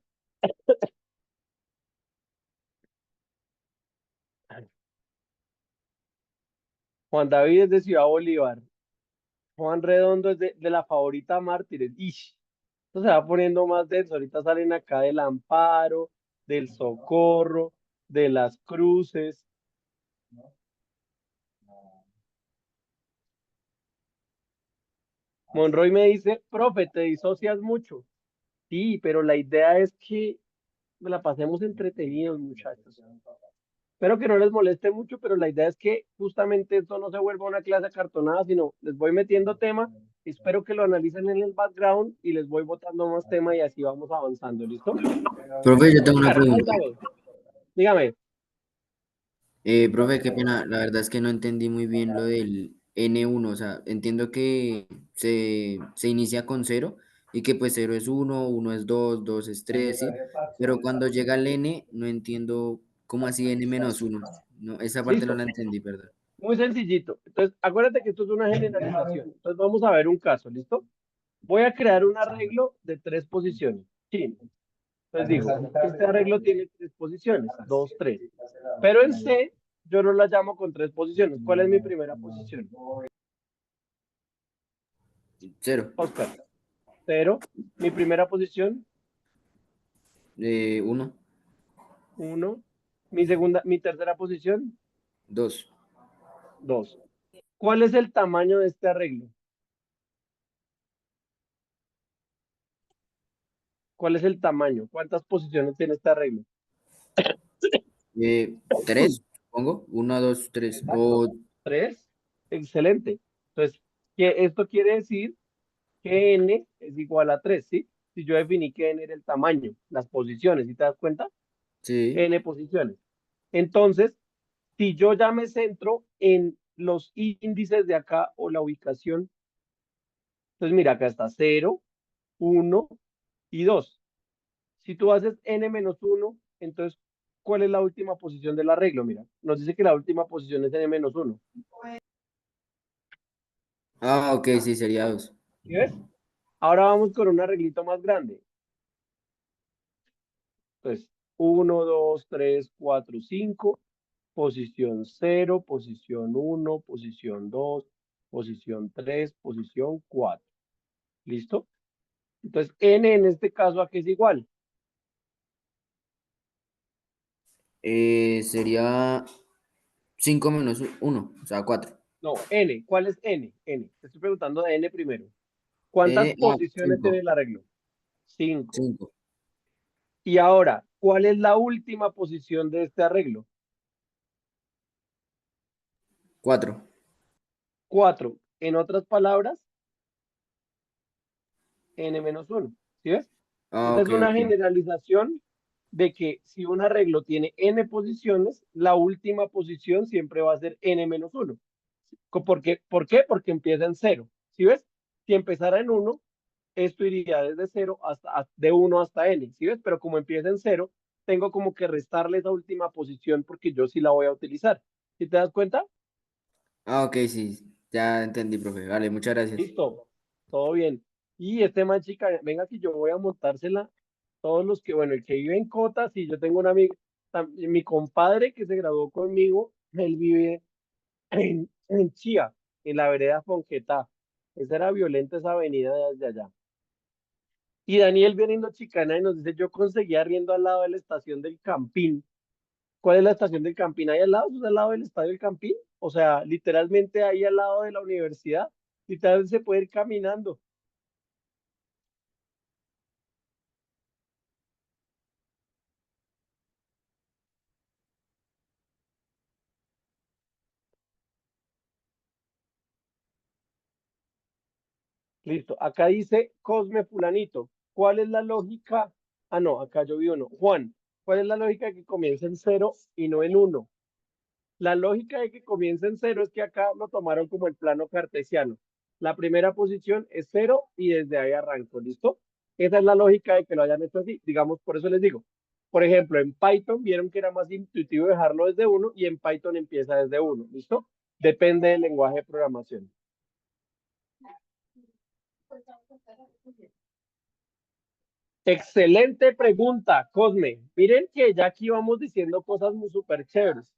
Juan David es de Ciudad Bolívar. Juan Redondo es de la Favorita Mártires. Ish, esto se va poniendo más denso. Ahorita salen acá del Amparo, del Socorro, de las Cruces. Monroy me dice, profe, te disocias mucho. Sí, pero la idea es que la pasemos entretenidos, muchachos. Espero que no les moleste mucho, pero la idea es que justamente esto no se vuelva una clase acartonada, sino les voy metiendo tema, espero que lo analicen en el background y les voy botando más tema y así vamos avanzando, ¿listo? Profe, yo tengo una pregunta. Cuéntame, dígame. Profe, qué pena, la verdad es que no entendí muy bien lo del N1, o sea, entiendo que se inicia con 0 y que pues 0 es 1, 1 es 2, 2 es 3, ¿sí? Pero cuando llega el N, no entiendo cómo así N menos 1, no, esa parte no Listo, la entendí, perdón. muy sencillito. Entonces, acuérdate que esto es una generalización. Entonces, vamos a ver un caso, ¿listo? Voy a crear un arreglo de 3 posiciones. Sí. Entonces digo, este arreglo tiene 3 posiciones, 2, 3. Pero en C, yo no la llamo con 3 posiciones. ¿Cuál es mi primera posición? 0, Oscar. 0. Mi primera posición, 1, 1. Mi tercera posición, 2, 2. ¿Cuál es el tamaño de este arreglo? ¿Cuál es el tamaño? ¿Cuántas posiciones tiene este arreglo? 3, supongo, 1, 2, 3, o 3. Excelente. Entonces, esto quiere decir que n es igual a 3, ¿sí? Si yo definí que n era el tamaño, las posiciones, ¿sí te das cuenta? sí, N posiciones. Entonces, si yo ya me centro en los índices de acá o la ubicación, entonces mira, acá está 0, 1 y 2. Si tú haces n menos 1, entonces, ¿cuál es la última posición del arreglo? Mira, nos dice que la última posición es n menos 1. ok, sí, sería 2. ¿Sí ves? Ahora vamos con un arreglito más grande. Entonces, 1, 2, 3, 4, 5, posición 0, posición 1, posición 2, posición 3, posición 4. ¿Listo? Entonces, n en este caso, ¿a qué es igual? Sería 5 menos 1, o sea, 4. No, n. ¿Cuál es n? N. Te estoy preguntando de n primero. ¿Cuántas N, posiciones tiene 5. el arreglo? 5. 5. Y ahora, ¿cuál es la última posición de este arreglo? 4. 4. En otras palabras, n menos 1. ¿Sí ves? Ah, Esta es ok, una ok. generalización de que si un arreglo tiene n posiciones, la última posición siempre va a ser n menos 1. ¿Por qué? Porque empieza en 0. ¿Sí ves? Si empezara en 1, esto iría desde 0 de 1 hasta n. ¿Sí ves? Pero como empieza en 0, tengo como que restarle esa última posición porque yo sí la voy a utilizar. ¿Sí te das cuenta? Ah, ok, sí. Ya entendí, profe. Vale, muchas gracias. Listo. Todo bien. Y este man, chica, venga que yo voy a montársela. Todos los que, bueno, el que vive en Cota, sí, yo tengo una amiga, mi compadre que se graduó conmigo, él vive en Chía, en la vereda Fonquetá. Esa era violenta esa avenida desde allá. Y Daniel viniendo Chicana y nos dice, yo conseguí arriendo al lado de la estación del Campín. ¿Cuál es la estación del Campín? ¿Ahí al lado? ¿Es al lado del estadio del Campín? O sea, literalmente ahí al lado de la universidad. Literalmente se puede ir caminando. Listo. Acá dice Cosme Fulanito. ¿Cuál es la lógica? Ah, no, acá yo vi uno. Juan, ¿cuál es la lógica de que comience en 0 y no en 1? La lógica de que comience en 0 es que acá lo tomaron como el plano cartesiano. La primera posición es 0 y desde ahí arranco, ¿listo? Esa es la lógica de que lo hayan hecho así. Digamos, por eso les digo. Por ejemplo, en Python vieron que era más intuitivo dejarlo desde 1 y en Python empieza desde 1, ¿listo? Depende del lenguaje de programación. Excelente pregunta, Cosme. Miren que ya aquí vamos diciendo cosas muy súper chéveres.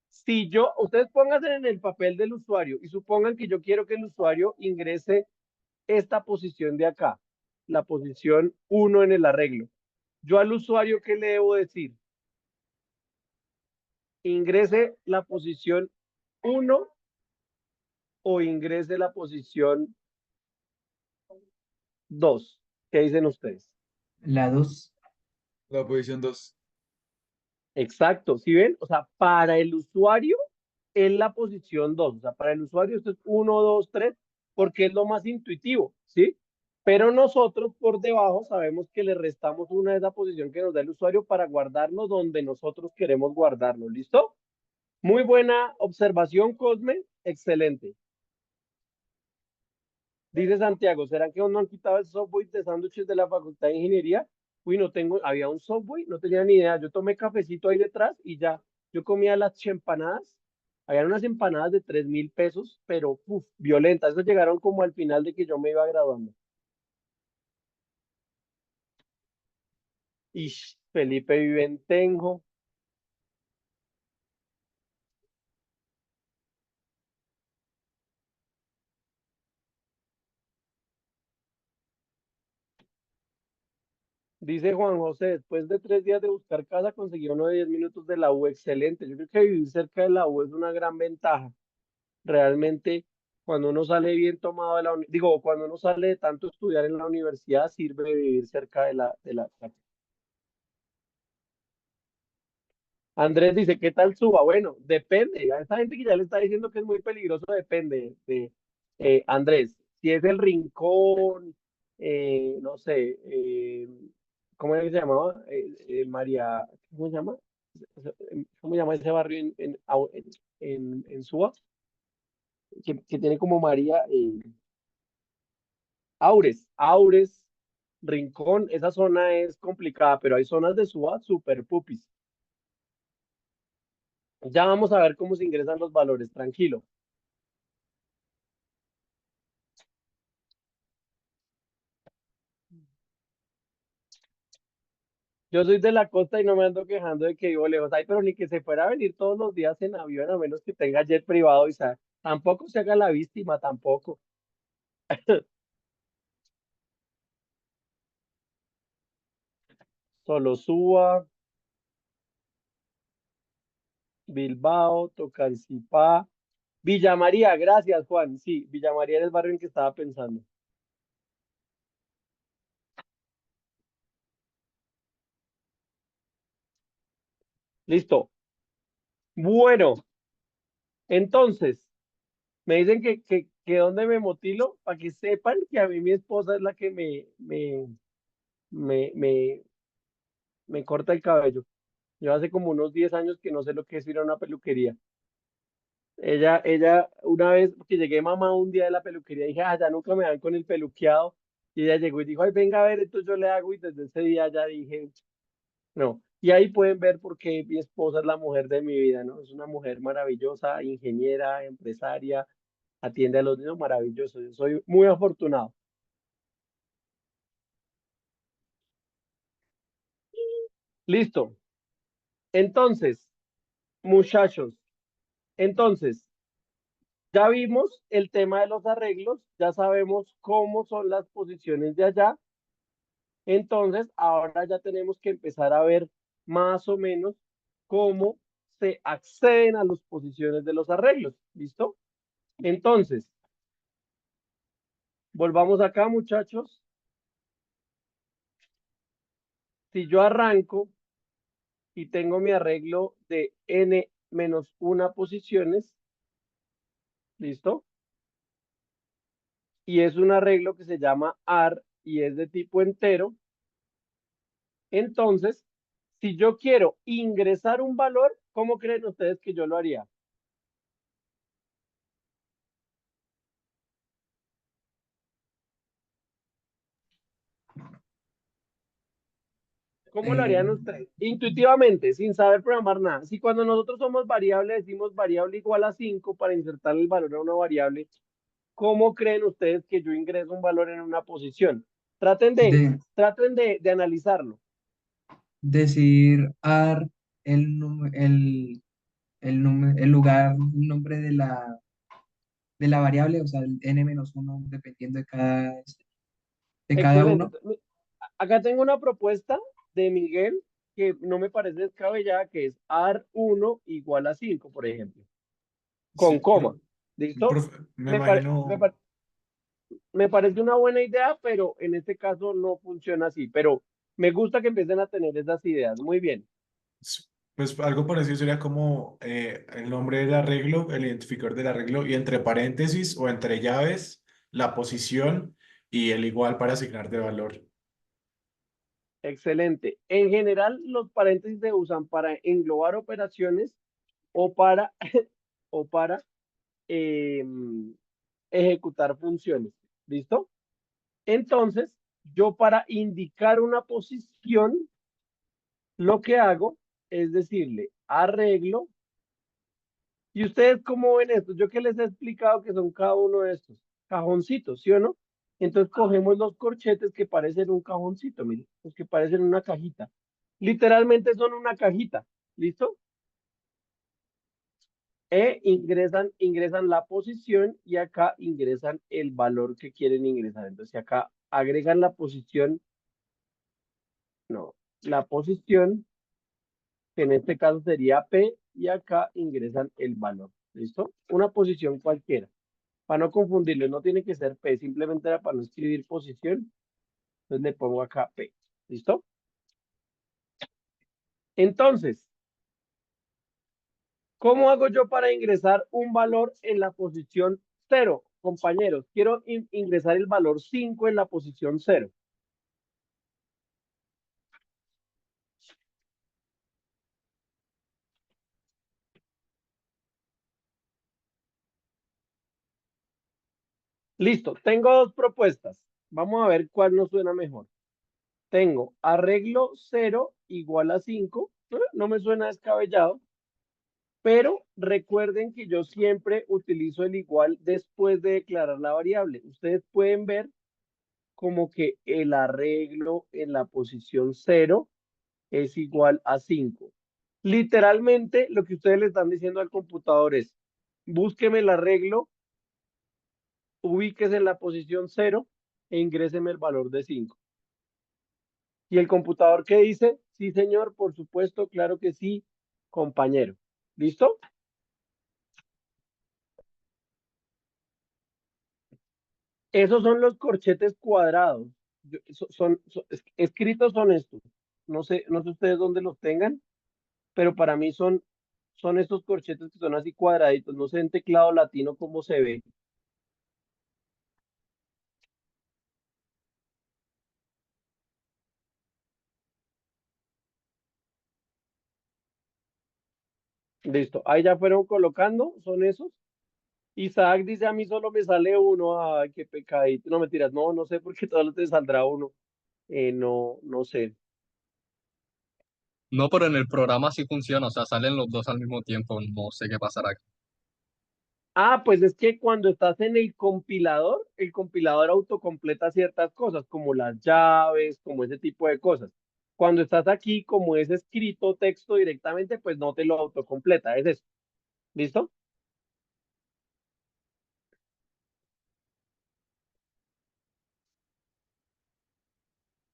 Si yo, ustedes pónganse en el papel del usuario y supongan que yo quiero que el usuario ingrese esta posición de acá, la posición 1 en el arreglo. Yo al usuario, ¿qué le debo decir? ¿Ingrese la posición 1 o ingrese la posición 2? ¿Qué dicen ustedes? La 2. La posición 2. Exacto, ¿sí ven? O sea, para el usuario es la posición 2. O sea, para el usuario esto es 1, 2, 3, porque es lo más intuitivo, ¿sí? Pero nosotros por debajo sabemos que le restamos una de esa posición que nos da el usuario para guardarlo donde nosotros queremos guardarlo. ¿Listo? Muy buena observación, Cosme. Excelente. Dice Santiago, ¿será que aún no han quitado el software de sándwiches de la Facultad de Ingeniería? Uy, no tengo, había un software, no tenía ni idea. Yo tomé cafecito ahí detrás y ya. Yo comía las empanadas. Habían unas empanadas de 3.000 pesos, pero violentas. Eso llegaron como al final de que yo me iba graduando. Y Felipe vive en Tenjo. Dice Juan José, después de 3 días de buscar casa, conseguí uno de 10 minutos de la U. Excelente. Yo creo que vivir cerca de la U es una gran ventaja. Realmente, cuando uno sale bien tomado de digo, cuando uno sale de tanto estudiar en la universidad, sirve vivir cerca de la casa. Andrés dice, ¿qué tal suba? Bueno, depende. A esta gente que ya le está diciendo que es muy peligroso, depende de Andrés. Si es el Rincón, no sé, ¿cómo es que se llamaba? María, ¿cómo se llama? ¿Cómo se llama ese barrio en Suba? Que tiene como María, Aures, Rincón, esa zona es complicada, pero hay zonas de Suba super pupis. Ya vamos a ver cómo se ingresan los valores, tranquilo. Yo soy de la costa y no me ando quejando de que vivo lejos. Ay, pero ni que se fuera a venir todos los días en avión, a menos que tenga jet privado y tampoco se haga la víctima, tampoco. Solo Suba, Bilbao, Tocancipá, Villa María, gracias Juan. Sí, Villa María era el barrio en que estaba pensando. Listo. Bueno, entonces, me dicen que dónde me motilo, para que sepan que a mí mi esposa es la que me, me, me corta el cabello. Yo hace como unos 10 años que no sé lo que es ir a una peluquería. Ella, una vez que llegué mamá un día de la peluquería, dije, ya nunca me dan con el peluqueado. Y ella llegó y dijo, ay, venga a ver, entonces yo le hago y desde ese día ya dije, no. Y ahí pueden ver por qué mi esposa es la mujer de mi vida, ¿no? Es una mujer maravillosa, ingeniera, empresaria, atiende a los niños, maravilloso. Yo soy muy afortunado. Listo. Entonces, muchachos, entonces, ya vimos el tema de los arreglos, ya sabemos cómo son las posiciones de allá. Entonces, ahora ya tenemos que empezar a ver más o menos cómo se acceden a las posiciones de los arreglos. ¿Listo? Entonces, volvamos acá, muchachos. Si yo arranco y tengo mi arreglo de n-1 posiciones, ¿listo? Y es un arreglo que se llama AR y es de tipo entero. Entonces, si yo quiero ingresar un valor, ¿cómo creen ustedes que yo lo haría? ¿Cómo lo harían ustedes? Intuitivamente, sin saber programar nada. Si cuando nosotros somos variable, decimos variable igual a 5 para insertar el valor a una variable, ¿cómo creen ustedes que yo ingreso un valor en una posición? Traten De de analizarlo. decir ar, el lugar, el nombre de la variable, o sea, el n-1 dependiendo de cada Excelente. uno. Acá tengo una propuesta de Miguel que no me parece descabellada, que es AR1 igual a 5, por ejemplo, con Sí, coma. ¿Listo? profe, me Me, pare- imagino, me, pa- me parece una buena idea, pero en este caso no funciona así. Pero me gusta que empiecen a tener esas ideas. Muy bien. pues algo parecido sería como el nombre del arreglo, el identificador del arreglo y entre paréntesis o entre llaves, la posición y el igual para asignar de valor. Excelente. En general, los paréntesis se usan para englobar operaciones o para, o para ejecutar funciones. ¿Listo? Entonces, yo para indicar una posición, lo que hago es decirle arreglo. ¿Y ustedes cómo ven esto? Yo que les he explicado que son cada uno de estos cajoncitos, ¿sí o no? Entonces cogemos los corchetes que parecen un cajoncito, miren, los que parecen una cajita. Literalmente son una cajita, ¿listo? Ingresan la posición y acá ingresan el valor que quieren ingresar. Entonces acá agregan la posición, no, la posición, que en este caso sería P, y acá ingresan el valor, ¿listo? Una posición cualquiera. Para no confundirlo, no tiene que ser P, simplemente era para no escribir posición. Entonces le pongo acá P. ¿Listo? Entonces, ¿cómo hago yo para ingresar un valor en la posición 0? Compañeros, quiero ingresar el valor 5 en la posición 0. Listo, tengo dos propuestas. Vamos a ver cuál nos suena mejor. Tengo arreglo 0 igual a 5. No me suena descabellado. Pero recuerden que yo siempre utilizo el igual después de declarar la variable. Ustedes pueden ver como que el arreglo en la posición 0 es igual a 5. Literalmente, lo que ustedes le están diciendo al computador es, búsqueme el arreglo, ubíquese en la posición 0 e ingréseme el valor de 5. ¿Y el computador qué dice? Sí, señor, por supuesto, claro que sí, compañero. ¿Listo? Esos son los corchetes cuadrados. Escritos son estos. No sé ustedes dónde los tengan, pero para mí son estos corchetes que son así cuadraditos. No sé en teclado latino cómo se ve. Listo. Ahí ya fueron colocando, son esos. Isaac dice, a mí solo me sale uno. Ay, qué pecadito. No, mentiras, no sé por qué todos te saldrá uno. No sé. No, pero en el programa sí funciona, o sea, salen los dos al mismo tiempo, no sé qué pasará aquí. Ah, pues es que cuando estás en el compilador autocompleta ciertas cosas, como las llaves, como ese tipo de cosas. Cuando estás aquí, como es escrito texto directamente, pues no te lo autocompleta, es eso. ¿Listo?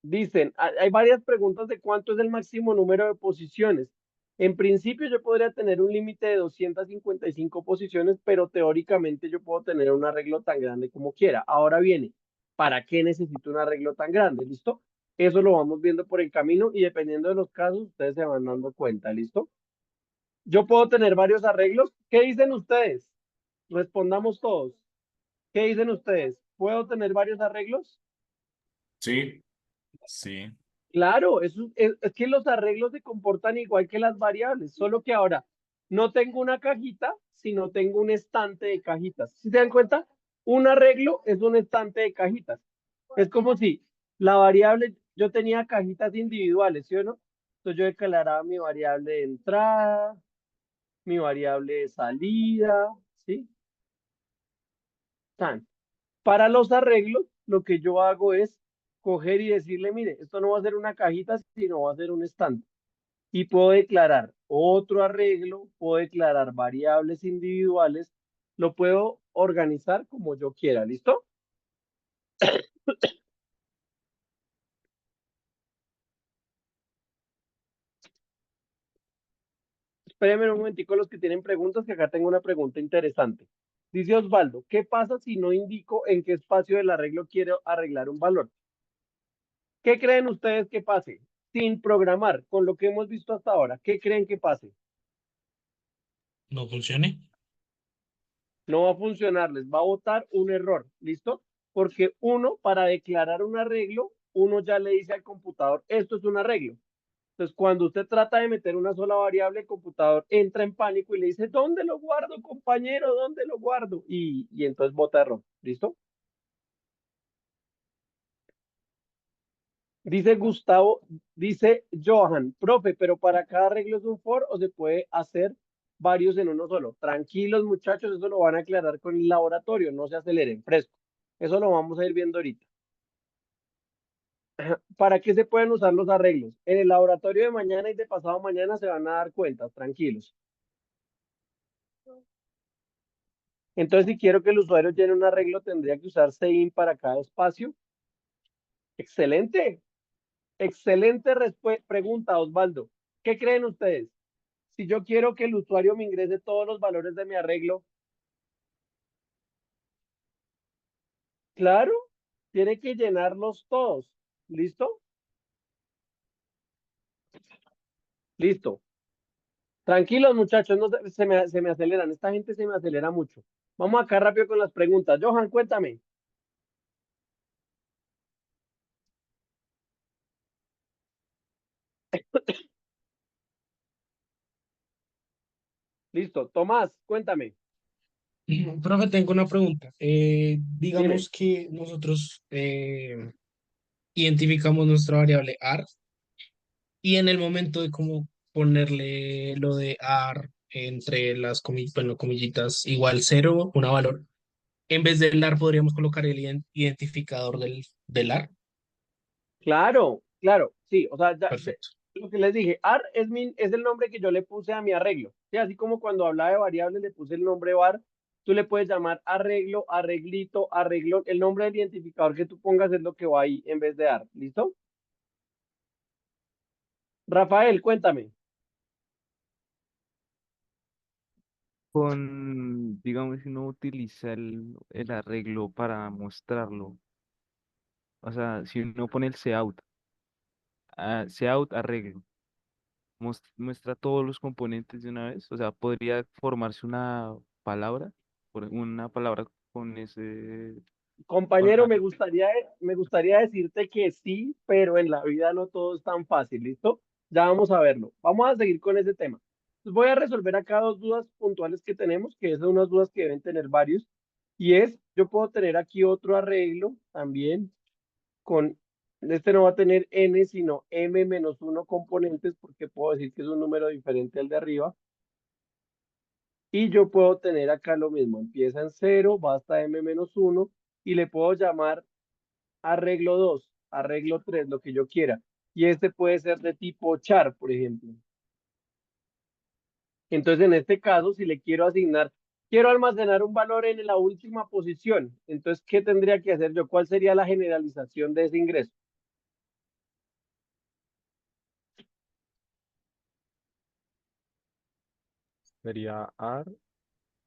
Dicen, hay varias preguntas de cuánto es el máximo número de posiciones. En principio yo podría tener un límite de 255 posiciones, pero teóricamente yo puedo tener un arreglo tan grande como quiera. Ahora viene, ¿para qué necesito un arreglo tan grande? ¿Listo? Eso lo vamos viendo por el camino y dependiendo de los casos, ustedes se van dando cuenta, ¿listo? Yo puedo tener varios arreglos. ¿Qué dicen ustedes? Respondamos todos. ¿Qué dicen ustedes? ¿Puedo tener varios arreglos? Sí. Sí. Claro, es que los arreglos se comportan igual que las variables, solo que ahora no tengo una cajita, sino tengo un estante de cajitas. ¿Sí se dan cuenta? Un arreglo es un estante de cajitas. Es como si la variable, yo tenía cajitas individuales, ¿sí o no? Entonces yo declaraba mi variable de entrada, mi variable de salida, ¿sí? Tan. Para los arreglos, lo que yo hago es coger y decirle, mire, esto no va a ser una cajita, sino va a ser un estante. Y puedo declarar otro arreglo, puedo declarar variables individuales, lo puedo organizar como yo quiera, ¿listo? Espérenme un momentico los que tienen preguntas, que acá tengo una pregunta interesante. Dice Osvaldo, ¿qué pasa si no indico en qué espacio del arreglo quiero arreglar un valor? ¿Qué creen ustedes que pase? Sin programar, con lo que hemos visto hasta ahora, ¿qué creen que pase? ¿No funcione? No va a funcionar, les va a botar un error, ¿listo? Porque uno, para declarar un arreglo, uno ya le dice al computador, esto es un arreglo. Entonces, cuando usted trata de meter una sola variable, el computador entra en pánico y le dice, ¿dónde lo guardo, compañero? ¿Dónde lo guardo? Y entonces bota error, ¿listo? Dice Gustavo, dice Johan, profe, pero para cada arreglo es un for o se puede hacer varios en uno solo. Tranquilos, muchachos, eso lo van a aclarar con el laboratorio, no se aceleren, fresco. Eso lo vamos a ir viendo ahorita. ¿Para qué se pueden usar los arreglos? En el laboratorio de mañana y de pasado mañana se van a dar cuenta, tranquilos. Entonces, si quiero que el usuario llene un arreglo, tendría que usar sein para cada espacio. Excelente, excelente pregunta, Osvaldo. ¿Qué creen ustedes? Si yo quiero que el usuario me ingrese todos los valores de mi arreglo, claro, tiene que llenarlos todos. ¿Listo? Listo. Tranquilos, muchachos, no se me aceleran. Esta gente se me acelera mucho. Vamos acá rápido con las preguntas. Johan, cuéntame. Listo. Tomás, cuéntame. Profe, tengo una pregunta. Dime. Digamos que nosotros identificamos nuestra variable AR y en el momento de cómo ponerle lo de AR entre las bueno, comillitas igual cero, una valor, en vez del AR podríamos colocar el identificador del AR. Claro, claro, sí. O sea, Perfecto. lo que les dije, AR es el nombre que yo le puse a mi arreglo. ¿Sí? Así como cuando hablaba de variables le puse el nombre var, tú le puedes llamar arreglo, arreglito, arreglón. El nombre del identificador que tú pongas es lo que va ahí en vez de AR. ¿Listo? Rafael, cuéntame. Digamos, si uno utiliza el arreglo para mostrarlo, o sea, si uno pone el cout, cout arreglo, muestra todos los componentes de una vez, o sea, podría formarse palabra, una palabra con ese, con Compañero, me gustaría decirte que sí, pero en la vida no todo es tan fácil, ¿listo? Ya vamos a verlo. Vamos a seguir con ese tema. Pues voy a resolver acá dos dudas puntuales que tenemos, que son unas dudas que deben tener varios, y es, yo puedo tener aquí otro arreglo también con, este no va a tener n, sino m menos 1 componentes, porque puedo decir que es un número diferente al de arriba, y yo puedo tener acá lo mismo, empieza en 0, va hasta m menos 1, y le puedo llamar arreglo 2, arreglo 3, lo que yo quiera. Y este puede ser de tipo char, por ejemplo. Entonces, en este caso, si le quiero asignar, quiero almacenar un valor en la última posición. Entonces, ¿qué tendría que hacer yo? ¿Cuál sería la generalización de ese ingreso? Sería AR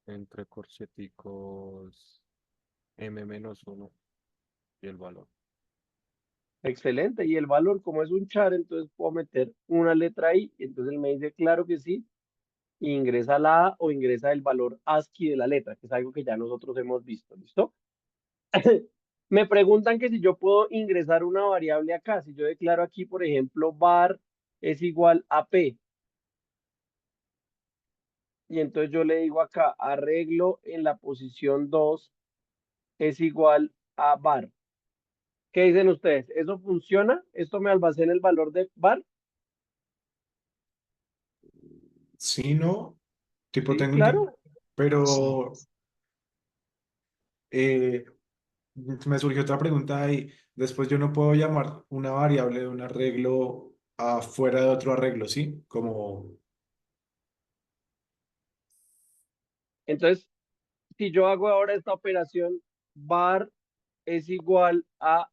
entre corcheticos M-1 y el valor. Excelente. Y el valor, como es un char, entonces puedo meter una letra ahí. Entonces él me dice, claro que sí. Ingresa la A o ingresa el valor ASCII de la letra, que es algo que ya nosotros hemos visto. ¿Listo? Me preguntan que si yo puedo ingresar una variable acá. Si yo declaro aquí, por ejemplo, var es igual a P. Y entonces yo le digo acá, arreglo en la posición 2 es igual a var. ¿Qué dicen ustedes? ¿Eso funciona? ¿Esto me almacena el valor de var? Sí, no, tipo Sí, tengo claro. pero eh, me surgió otra pregunta ahí. Después yo no puedo llamar una variable de un arreglo afuera de otro arreglo, ¿sí? Como, Entonces, si yo hago ahora esta operación, var es igual a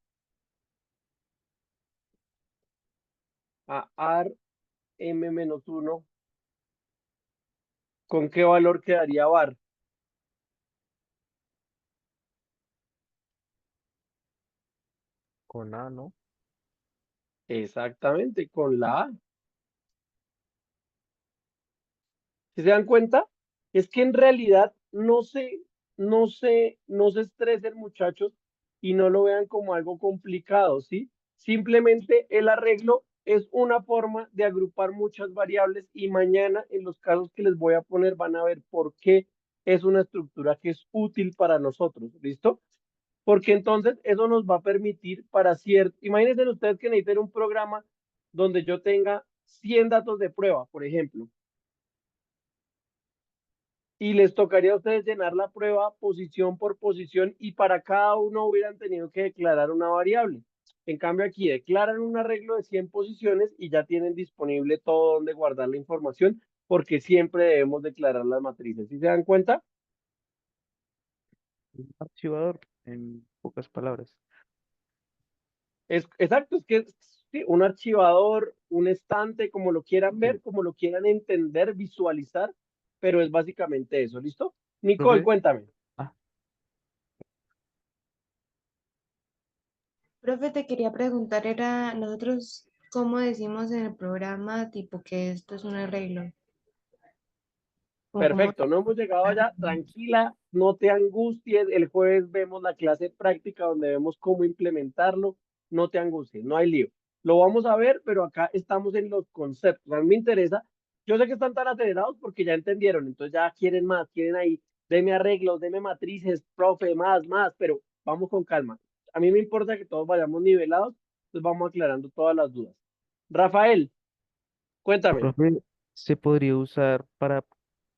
ar m-1, ¿con qué valor quedaría var? Con A, ¿no? Exactamente, con la A. ¿Sí se dan cuenta? Es que en realidad no se estresen, muchachos, y no lo vean como algo complicado, ¿sí? Simplemente el arreglo es una forma de agrupar muchas variables y mañana en los casos que les voy a poner van a ver por qué es una estructura que es útil para nosotros, ¿listo? Porque entonces eso nos va a permitir para cierto, imagínense ustedes que necesiten un programa donde yo tenga 100 datos de prueba, por ejemplo, y les tocaría a ustedes llenar la prueba posición por posición y para cada uno hubieran tenido que declarar una variable. En cambio aquí declaran un arreglo de 100 posiciones y ya tienen disponible todo donde guardar la información porque siempre debemos declarar las matrices. ¿Sí se dan cuenta? un archivador, en pocas palabras. Es exacto, es que es, sí, un archivador, un estante, como lo quieran ver, como lo quieran entender, visualizar, pero es básicamente eso, ¿listo? Nicole, Profe, cuéntame. ah, Profe, te quería preguntar, era nosotros cómo decimos en el programa tipo que esto es un arreglo. Como Perfecto, no hemos llegado allá. Tranquila, no te angusties. El jueves vemos la clase práctica donde vemos cómo implementarlo. No te angusties, no hay lío. Lo vamos a ver, pero acá estamos en los conceptos. A mí me interesa. Yo sé que están tan acelerados porque ya entendieron, entonces ya quieren más, quieren ahí, deme arreglos, deme matrices, profe, más, pero vamos con calma. A mí me importa que todos vayamos nivelados, entonces vamos aclarando todas las dudas. Rafael, cuéntame. profe, ¿se podría usar para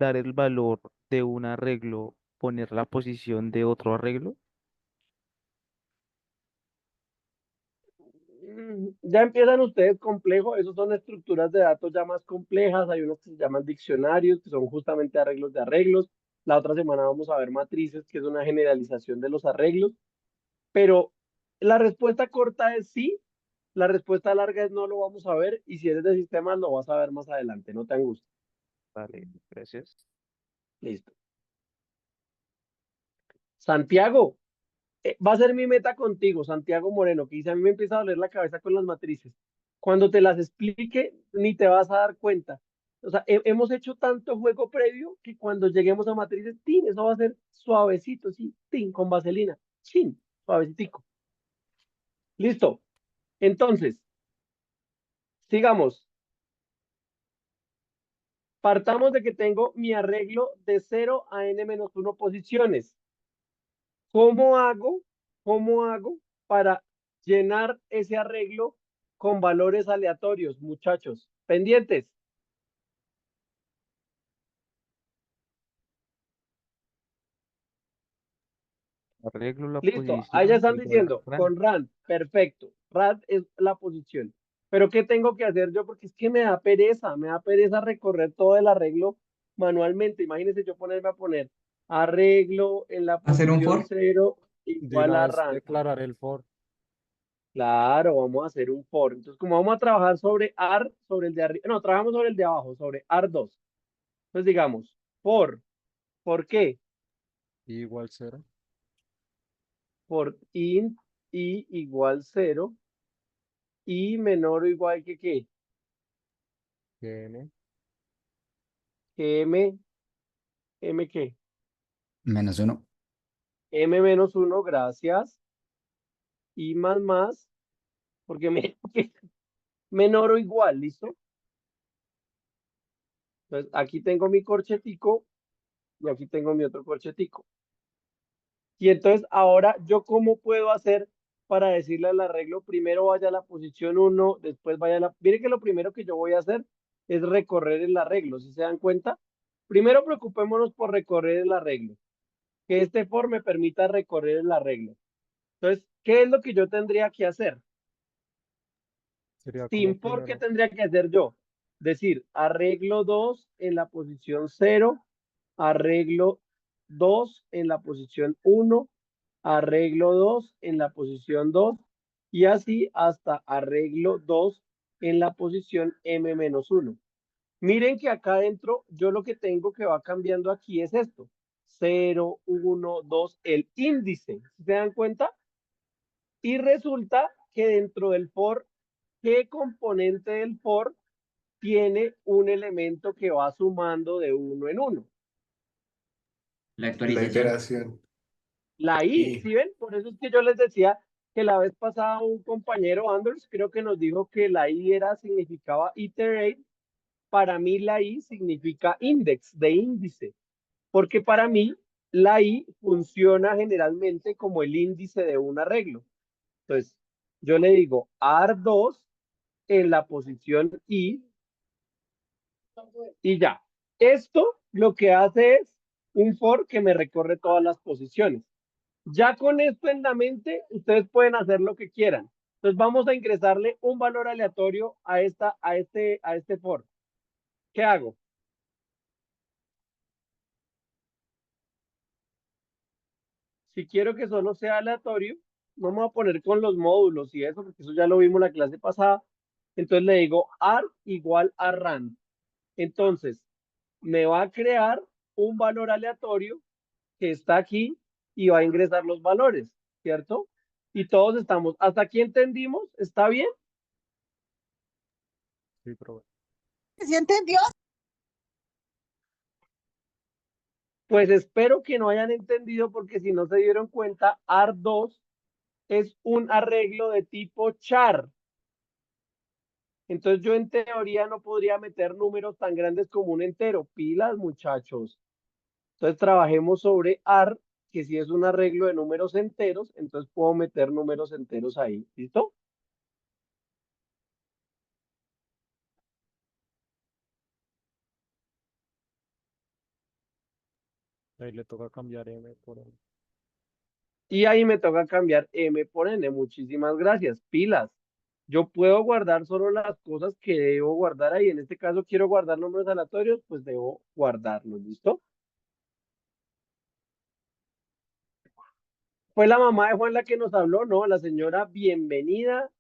dar el valor de un arreglo, poner la posición de otro arreglo? Ya empiezan ustedes complejos, esos son estructuras de datos ya más complejas, hay unos que se llaman diccionarios, que son justamente arreglos de arreglos. La otra semana vamos a ver matrices, que es una generalización de los arreglos, pero la respuesta corta es sí, la respuesta larga es no lo vamos a ver, y si eres de sistemas lo vas a ver más adelante, no te angusties. Vale, gracias. Listo. Santiago, va a ser mi meta contigo, Santiago Moreno, que dice, a mí me empieza a doler la cabeza con las matrices. Cuando te las explique, ni te vas a dar cuenta. O sea, hemos hecho tanto juego previo que cuando lleguemos a matrices, ¡tin! Eso va a ser suavecito, sí, ¡tin! Con vaselina, ¡chin! Suavecitico. Listo. Entonces, sigamos. Partamos de que tengo mi arreglo de 0 a n-1 posiciones. ¿Cómo hago? ¿Cómo hago para llenar ese arreglo con valores aleatorios, muchachos? Pendientes. Arreglo la Listo. Ahí ya posición están igual a diciendo, rand. con rand. Perfecto. Rand es la posición. Pero ¿qué tengo que hacer yo? Porque es que me da pereza recorrer todo el arreglo manualmente. Imagínense yo ponerme a poner arreglo en la ¿Hacer un posición for? 0 De igual una a vez rand. declarar el for. Claro, vamos a hacer un for. Entonces, como vamos a trabajar sobre AR, sobre el de arriba, no, trabajamos sobre el de abajo, sobre AR2. Entonces, digamos, ¿por qué? Y igual 0. Por int i igual 0 y menor o igual que qué? Que n. Que m qué? -1. M menos 1, gracias. Y más, porque menor o igual, ¿listo? Entonces, aquí tengo mi corchetico y aquí tengo mi otro corchetico. Y entonces ahora yo cómo puedo hacer para decirle al arreglo, primero vaya a la posición 1, después vaya a la... Miren que lo primero que yo voy a hacer es recorrer el arreglo, ¿sí se dan cuenta? Primero preocupémonos por recorrer el arreglo, que este for me permita recorrer el arreglo. Entonces, ¿qué es lo que yo tendría que hacer? Sería como Sin for, ¿qué primero. tendría que hacer yo? Decir, arreglo 2 en la posición 0, arreglo 2 en la posición 1, arreglo 2 en la posición 2 y así hasta arreglo 2 en la posición m-1. Miren que acá adentro yo lo que tengo que va cambiando aquí es esto. 0, 1, 2, el índice. ¿Se dan cuenta? Y resulta que dentro del for, ¿qué componente del for tiene un elemento que va sumando de uno en uno? La La actualización. iteración. La I, Y ¿sí ven? Por eso es que yo les decía que la vez pasada un compañero, Anders, creo que nos dijo que la I significaba iterate. Para mí la I significa index, de índice, porque para mí la I funciona generalmente como el índice de un arreglo. Entonces, yo le digo AR2 en la posición I y ya. Esto lo que hace es un for que me recorre todas las posiciones. Ya con esto en la mente, ustedes pueden hacer lo que quieran. Entonces vamos a ingresarle un valor aleatorio a este for. ¿Qué hago? Si quiero que solo sea aleatorio, no me voy a poner con los módulos y eso, porque eso ya lo vimos la clase pasada. Entonces le digo AR igual a rand. Entonces, me va a crear un valor aleatorio que está aquí y va a ingresar los valores, ¿cierto? Y todos estamos, ¿hasta aquí entendimos? ¿Está bien? Sí, profe. ¿Sí entendió? Pues espero que no hayan entendido porque si no se dieron cuenta, AR2 es un arreglo de tipo char. Entonces yo en teoría no podría meter números tan grandes como un entero. Pilas, muchachos. Entonces trabajemos sobre AR, que si es un arreglo de números enteros, entonces puedo meter números enteros ahí. ¿Listo? Ahí le toca cambiar m por n. Y ahí me toca cambiar M por N. Muchísimas gracias. Pilas. Yo puedo guardar solo las cosas que debo guardar ahí. En este caso quiero guardar números aleatorios, pues debo guardarlos, ¿listo? Fue la mamá de Juan la que nos habló, ¿no? La señora, bienvenida,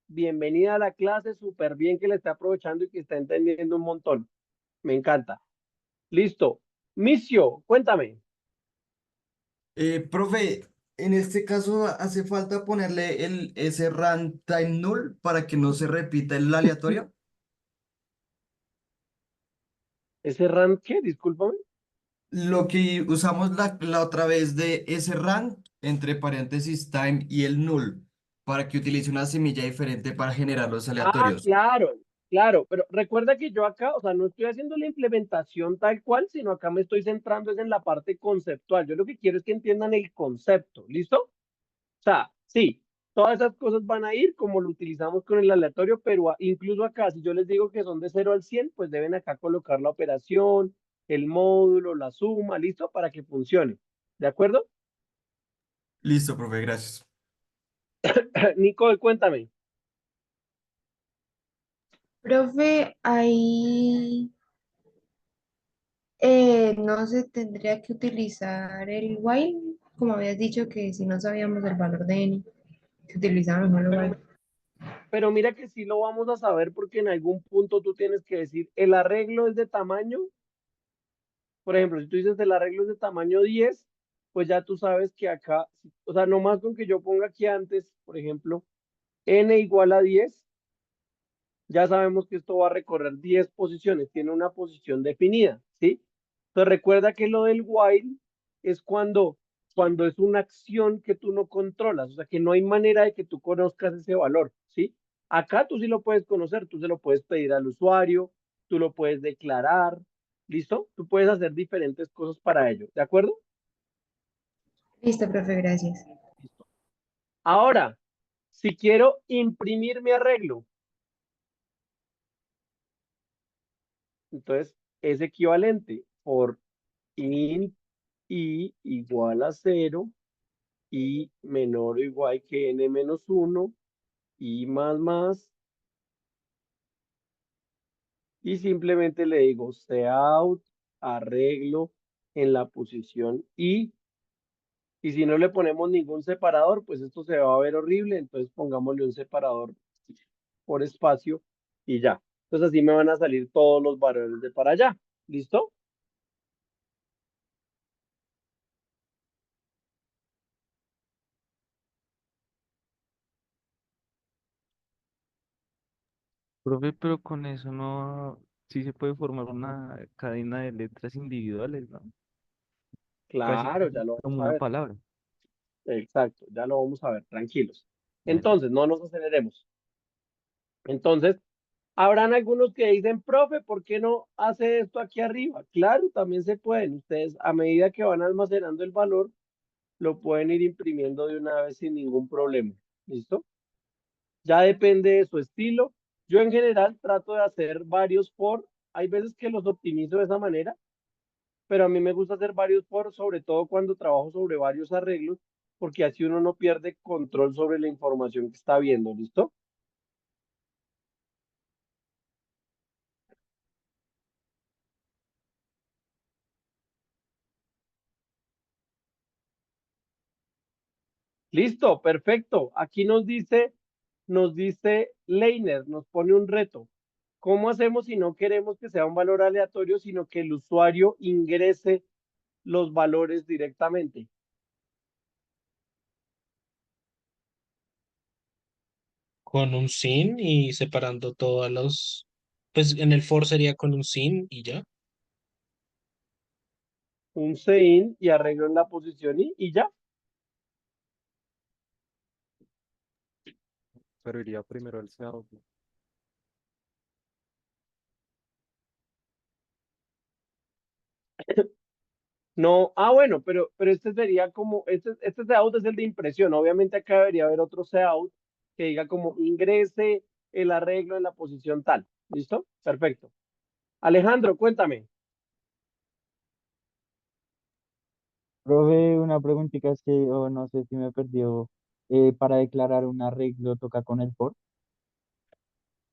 bienvenida a la clase, súper bien que le está aprovechando y que está entendiendo un montón. Me encanta. Listo. Micio, cuéntame. Profe, en este caso hace falta ponerle ese runtime null para que no se repita el aleatorio. ¿Ese run qué? Discúlpame. Lo que usamos la otra vez de ese run entre paréntesis time y el null para que utilice una semilla diferente para generar los Ah, aleatorios. claro, claro, pero recuerda que yo acá, o sea, no estoy haciendo la implementación tal cual, sino acá me estoy centrando es en la parte conceptual. Yo lo que quiero es que entiendan el concepto, ¿listo? O sea, sí, todas esas cosas van a ir como lo utilizamos con el aleatorio, pero incluso acá, si yo les digo que son de 0 al 100, pues deben acá colocar la operación, el módulo, la suma, ¿listo? Para que funcione. ¿De acuerdo? Listo, profe, gracias. Nicole, cuéntame. Profe, ahí no se tendría que utilizar el while, como habías dicho que si no sabíamos el valor de n, se utilizaba mejor el while. Pero mira que sí lo vamos a saber porque en algún punto tú tienes que decir, el arreglo es de tamaño. Por ejemplo, si tú dices el arreglo es de tamaño 10, pues ya tú sabes que acá, o sea, nomás con que yo ponga aquí antes, por ejemplo, n igual a 10, ya sabemos que esto va a recorrer 10 posiciones, tiene una posición definida, ¿sí? Entonces recuerda que lo del while es cuando es una acción que tú no controlas, o sea, que no hay manera de que tú conozcas ese valor, ¿sí? Acá tú sí lo puedes conocer, tú se lo puedes pedir al usuario, tú lo puedes declarar, ¿listo? Tú puedes hacer diferentes cosas para ello, ¿de acuerdo? Listo, profe, gracias. Ahora, si quiero imprimir mi arreglo, entonces es equivalente por int i igual a 0, i menor o igual que n-1, i más, y simplemente le digo cout arreglo en la posición i, y si no le ponemos ningún separador, pues esto se va a ver horrible, entonces pongámosle un separador por espacio y ya. Entonces así me van a salir todos los valores de para allá. ¿Listo? Profe, pero con eso no, sí se puede formar una cadena de letras individuales, ¿no? Casi, Claro, casi ya lo vamos como a una ver. palabra. Exacto, ya lo vamos a ver, tranquilos. Dale. Entonces, no nos aceleremos. Entonces, habrán algunos que dicen, profe, ¿por qué no hace esto aquí arriba? Claro, también se pueden. Ustedes, a medida que van almacenando el valor, lo pueden ir imprimiendo de una vez sin ningún problema. ¿Listo? Ya depende de su estilo. Yo en general trato de hacer varios for. Hay veces que los optimizo de esa manera, pero a mí me gusta hacer varios for, sobre todo cuando trabajo sobre varios arreglos, porque así uno no pierde control sobre la información que está viendo. ¿Listo? Listo, perfecto. Aquí nos dice Leiner, nos pone un reto. ¿Cómo hacemos si no queremos que sea un valor aleatorio, sino que el usuario ingrese los valores directamente? Con un sin y separando todas los, pues en el for sería con un sin y ya. Un sein y arreglo en la posición y ya. Pero iría primero el Seattle. No, bueno, pero este sería como, este seout es el de impresión. Obviamente acá debería haber otro seout que diga como ingrese el arreglo en la posición tal. ¿Listo? Perfecto. Alejandro, cuéntame. Profe, una preguntita es que no sé si me perdió. Para declarar un arreglo toca con el for.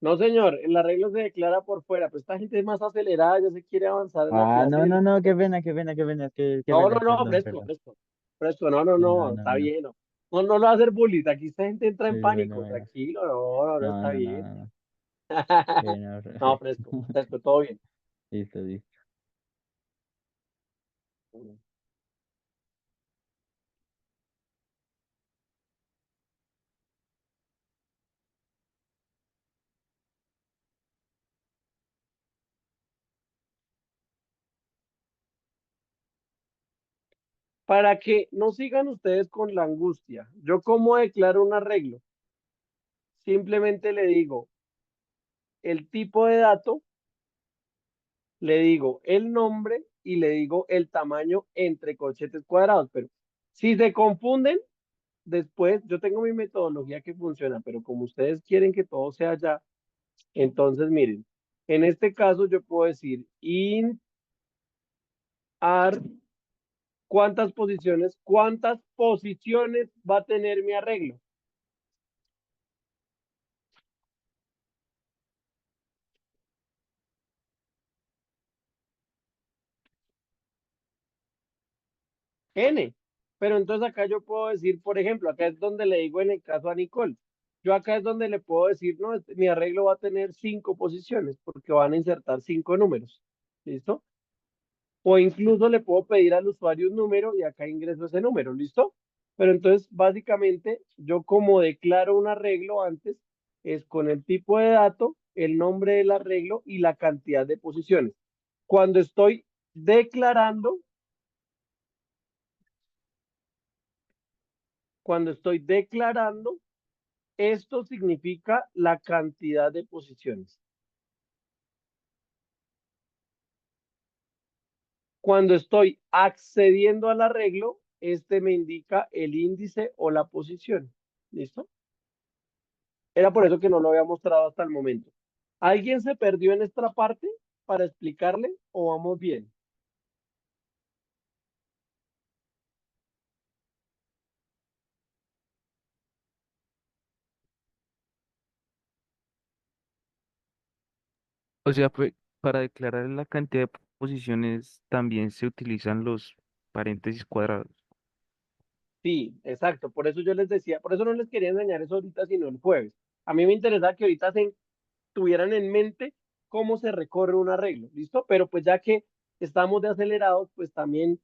No, señor, el arreglo se declara por fuera, pero esta gente es más acelerada, ya se quiere avanzar en la Ah, clase. no, no, no, qué pena, qué pena, qué pena, qué No, no, pena, no, perdón, fresco, perdón. fresco. Fresco, no, no, No, no, no, no, está no. bien, no. No, no lo va a hacer bullying, aquí esta gente entra en Sí, bueno, pánico, bueno. tranquilo, no, no, no, No, está no, no, bien. no, no. Bueno, No, fresco, fresco, todo bien. listo, listo. Para que no sigan ustedes con la angustia, yo como declaro un arreglo, simplemente le digo el tipo de dato, le digo el nombre y le digo el tamaño entre corchetes cuadrados, pero si se confunden, después yo tengo mi metodología que funciona, pero como ustedes quieren que todo sea ya, entonces miren, en este caso yo puedo decir int ar, cuántas posiciones va a tener mi arreglo. N. Pero entonces acá yo puedo decir, por ejemplo, acá es donde le digo en el caso a Nicole, yo acá es donde le puedo decir, no, mi arreglo va a tener 5 posiciones porque van a insertar 5 números. ¿Listo? O incluso le puedo pedir al usuario un número y acá ingreso ese número. ¿Listo? Pero entonces, básicamente, yo como declaro un arreglo antes, es con el tipo de dato, el nombre del arreglo y la cantidad de posiciones. Cuando estoy declarando, cuando estoy declarando, esto significa la cantidad de posiciones. Cuando estoy accediendo al arreglo, este me indica el índice o la posición. ¿Listo? Era por eso que no lo había mostrado hasta el momento. ¿Alguien se perdió en esta parte para explicarle o vamos bien? O sea, para declarar la cantidad de posiciones también se utilizan los paréntesis cuadrados. Sí, exacto. Por eso yo les decía, por eso no les quería enseñar eso ahorita, sino el jueves. A mí me interesa que ahorita tuvieran en mente cómo se recorre un arreglo, ¿listo? Pero pues ya que estamos de acelerados, pues también,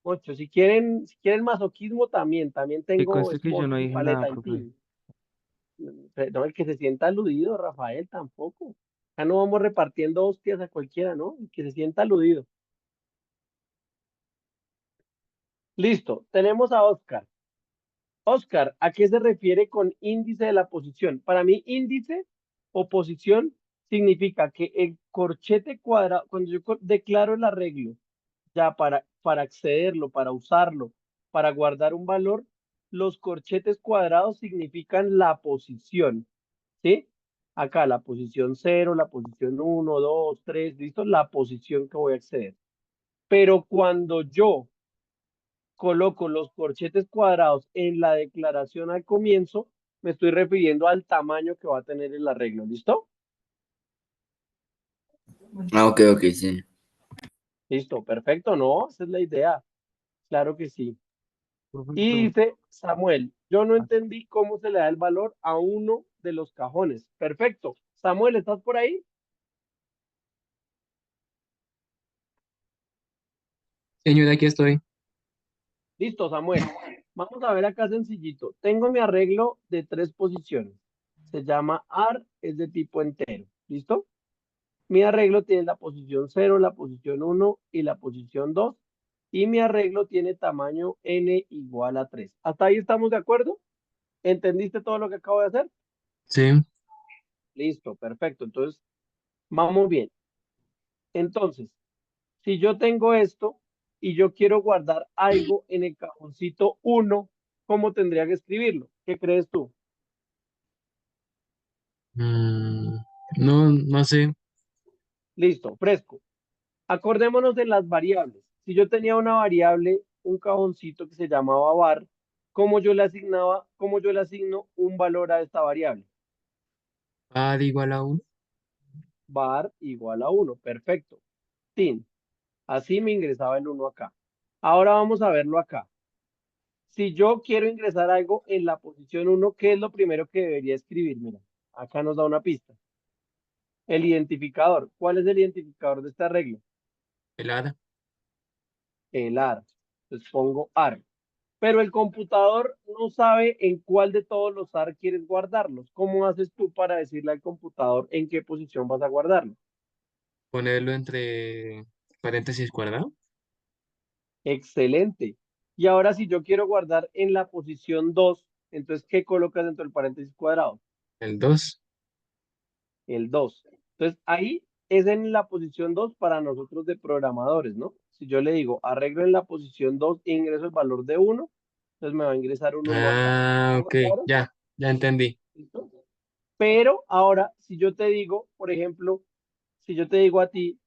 ocho, si quieren masoquismo también Que tengo conste que yo no smoking, dije nada, paleta, en profe. fin. No, el que se sienta aludido, Rafael, tampoco. Ya no vamos repartiendo hostias a cualquiera, ¿no? El que se sienta aludido. Listo, tenemos a Oscar. Oscar, ¿a qué se refiere con índice de la posición? Para mí, índice o posición significa que el corchete cuadrado, cuando yo declaro el arreglo, ya para accederlo, para usarlo, para guardar un valor, los corchetes cuadrados significan la posición, ¿sí? Acá la posición 0, la posición 1, 2, 3, listo, la posición que voy a acceder. Pero cuando yo coloco los corchetes cuadrados en la declaración al comienzo, me estoy refiriendo al tamaño que va a tener el arreglo, ¿listo? Ah, ok, ok, sí. Listo, perfecto, ¿no? Esa es la idea. Claro que sí. Profe, Y dice Samuel, yo no entendí cómo se le da el valor a uno de los cajones. Perfecto. Samuel, ¿estás por ahí? Señor, aquí estoy. Listo, Samuel. Vamos a ver acá sencillito. Tengo mi arreglo de 3 posiciones. Se llama AR, es de tipo entero. ¿Listo? Mi arreglo tiene la posición 0, la posición 1 y la posición 2. Y mi arreglo tiene tamaño n igual a 3. ¿Hasta ahí estamos de acuerdo? ¿Entendiste todo lo que acabo de hacer? Sí. Listo, perfecto. Entonces, vamos bien. Entonces, si yo tengo esto y yo quiero guardar algo en el cajoncito 1, ¿cómo tendría que escribirlo? ¿Qué crees tú? Mm, no, no sé. Listo, fresco. Acordémonos de las variables. Si yo tenía una variable, un cajoncito que se llamaba var, ¿cómo yo le asigno un valor a esta variable? A igual a 1. Var igual a 1. Perfecto. Tin. Así me ingresaba el 1 acá. Ahora vamos a verlo acá. Si yo quiero ingresar algo en la posición 1, ¿qué es lo primero que debería escribir? Mira, acá nos da una pista. El identificador. ¿Cuál es el identificador de este arreglo? El AR. El AR. Entonces pongo AR. Pero el computador no sabe en cuál de todos los AR quieres guardarlos. ¿Cómo haces tú para decirle al computador en qué posición vas a guardarlo? Ponerlo entre paréntesis cuadrado. Excelente. Y ahora si yo quiero guardar en la posición 2, entonces, ¿qué colocas dentro del paréntesis cuadrado? El 2. El 2. Entonces, ahí es en la posición 2 para nosotros de programadores, ¿no? Si yo le digo arreglo en la posición 2 e ingreso el valor de 1, entonces me va a ingresar un 1 acá. Ah, ¿Estamos ok. claros? Ya entendí. ¿Listo? Pero ahora, si yo te digo, por ejemplo, si yo te digo a ti,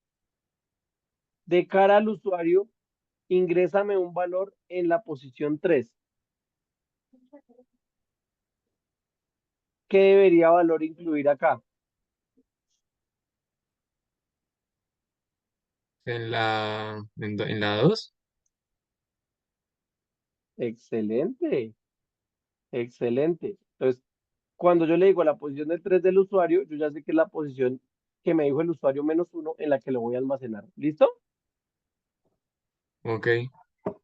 de cara al usuario, ingrésame un valor en la posición 3, ¿qué debería valor incluir acá? En la 2. Excelente, excelente. Entonces, cuando yo le digo la posición del 3 del usuario, yo ya sé que es la posición que me dijo el usuario -1 en la que lo voy a almacenar. ¿Listo? Ok. Vale.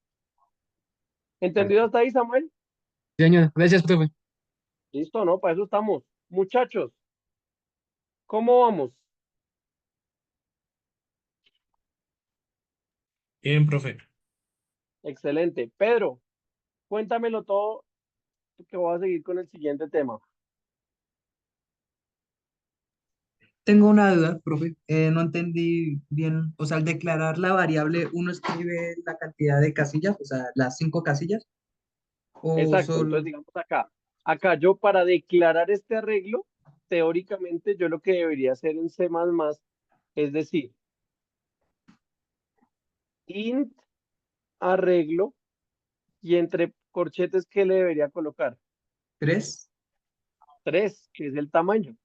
¿Entendido hasta ahí, Samuel? Sí, señor. Gracias, profe. Listo, ¿no? Para eso estamos. Muchachos, ¿cómo vamos? Bien, profe. Excelente. Pedro, cuéntamelo todo, que voy a seguir con el siguiente tema. Tengo una duda, profe. No entendí bien. O sea, al declarar la variable, ¿uno escribe la cantidad de casillas? O sea, las 5 casillas. O Exacto, entonces solo... digamos acá yo para declarar este arreglo, teóricamente yo lo que debería hacer en C++ es decir, int arreglo y entre corchetes, ¿qué le debería colocar? 3. 3, que es el tamaño.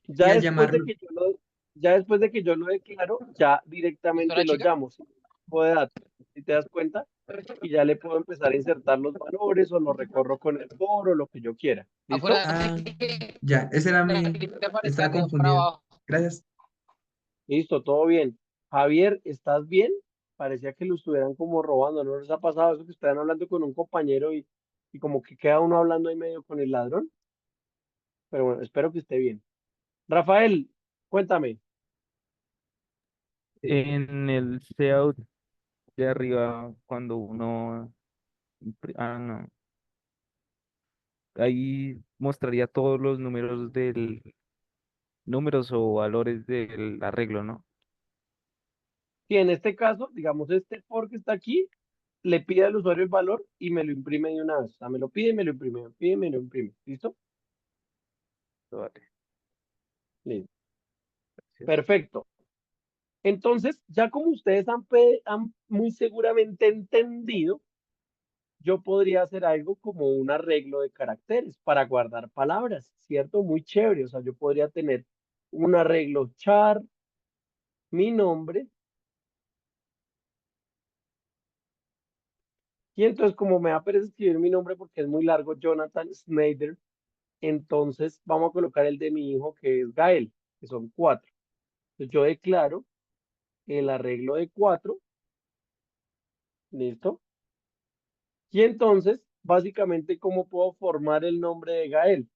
Y Ya al después de llamarlo... que ya después de que yo lo declaro, ya directamente lo llamo, ¿sí? Tipo de datos, si te das cuenta, y ya le puedo empezar a insertar los valores o lo recorro con el for o lo que yo quiera. ¿Listo? Ah, ya, ese era mi... Estaba confundido. Gracias. Listo, todo bien. Javier, ¿estás bien? Parecía que lo estuvieran como robando, ¿no les ha pasado eso que están hablando con un compañero y como que queda uno hablando ahí medio con el ladrón? Pero bueno, espero que esté bien. Rafael, cuéntame. En el layout de arriba, cuando uno... no. Ahí mostraría todos los números o valores del arreglo, ¿no? Y en este caso, digamos, este for que está aquí, le pide al usuario el valor y me lo imprime de una vez. O sea, me lo pide y me lo imprime, me lo pide y me lo imprime. ¿Listo? Vale, Listo. gracias. Perfecto. Entonces, ya como ustedes han muy seguramente entendido, yo podría hacer algo como un arreglo de caracteres para guardar palabras, ¿cierto? Muy chévere. O sea, yo podría tener un arreglo char, mi nombre, y entonces como me da pereza escribir mi nombre porque es muy largo, Jonathan Snyder, entonces vamos a colocar el de mi hijo que es Gael, que son 4. Entonces yo declaro el arreglo de 4, ¿listo? Y entonces, básicamente, ¿cómo puedo formar el nombre de Gael?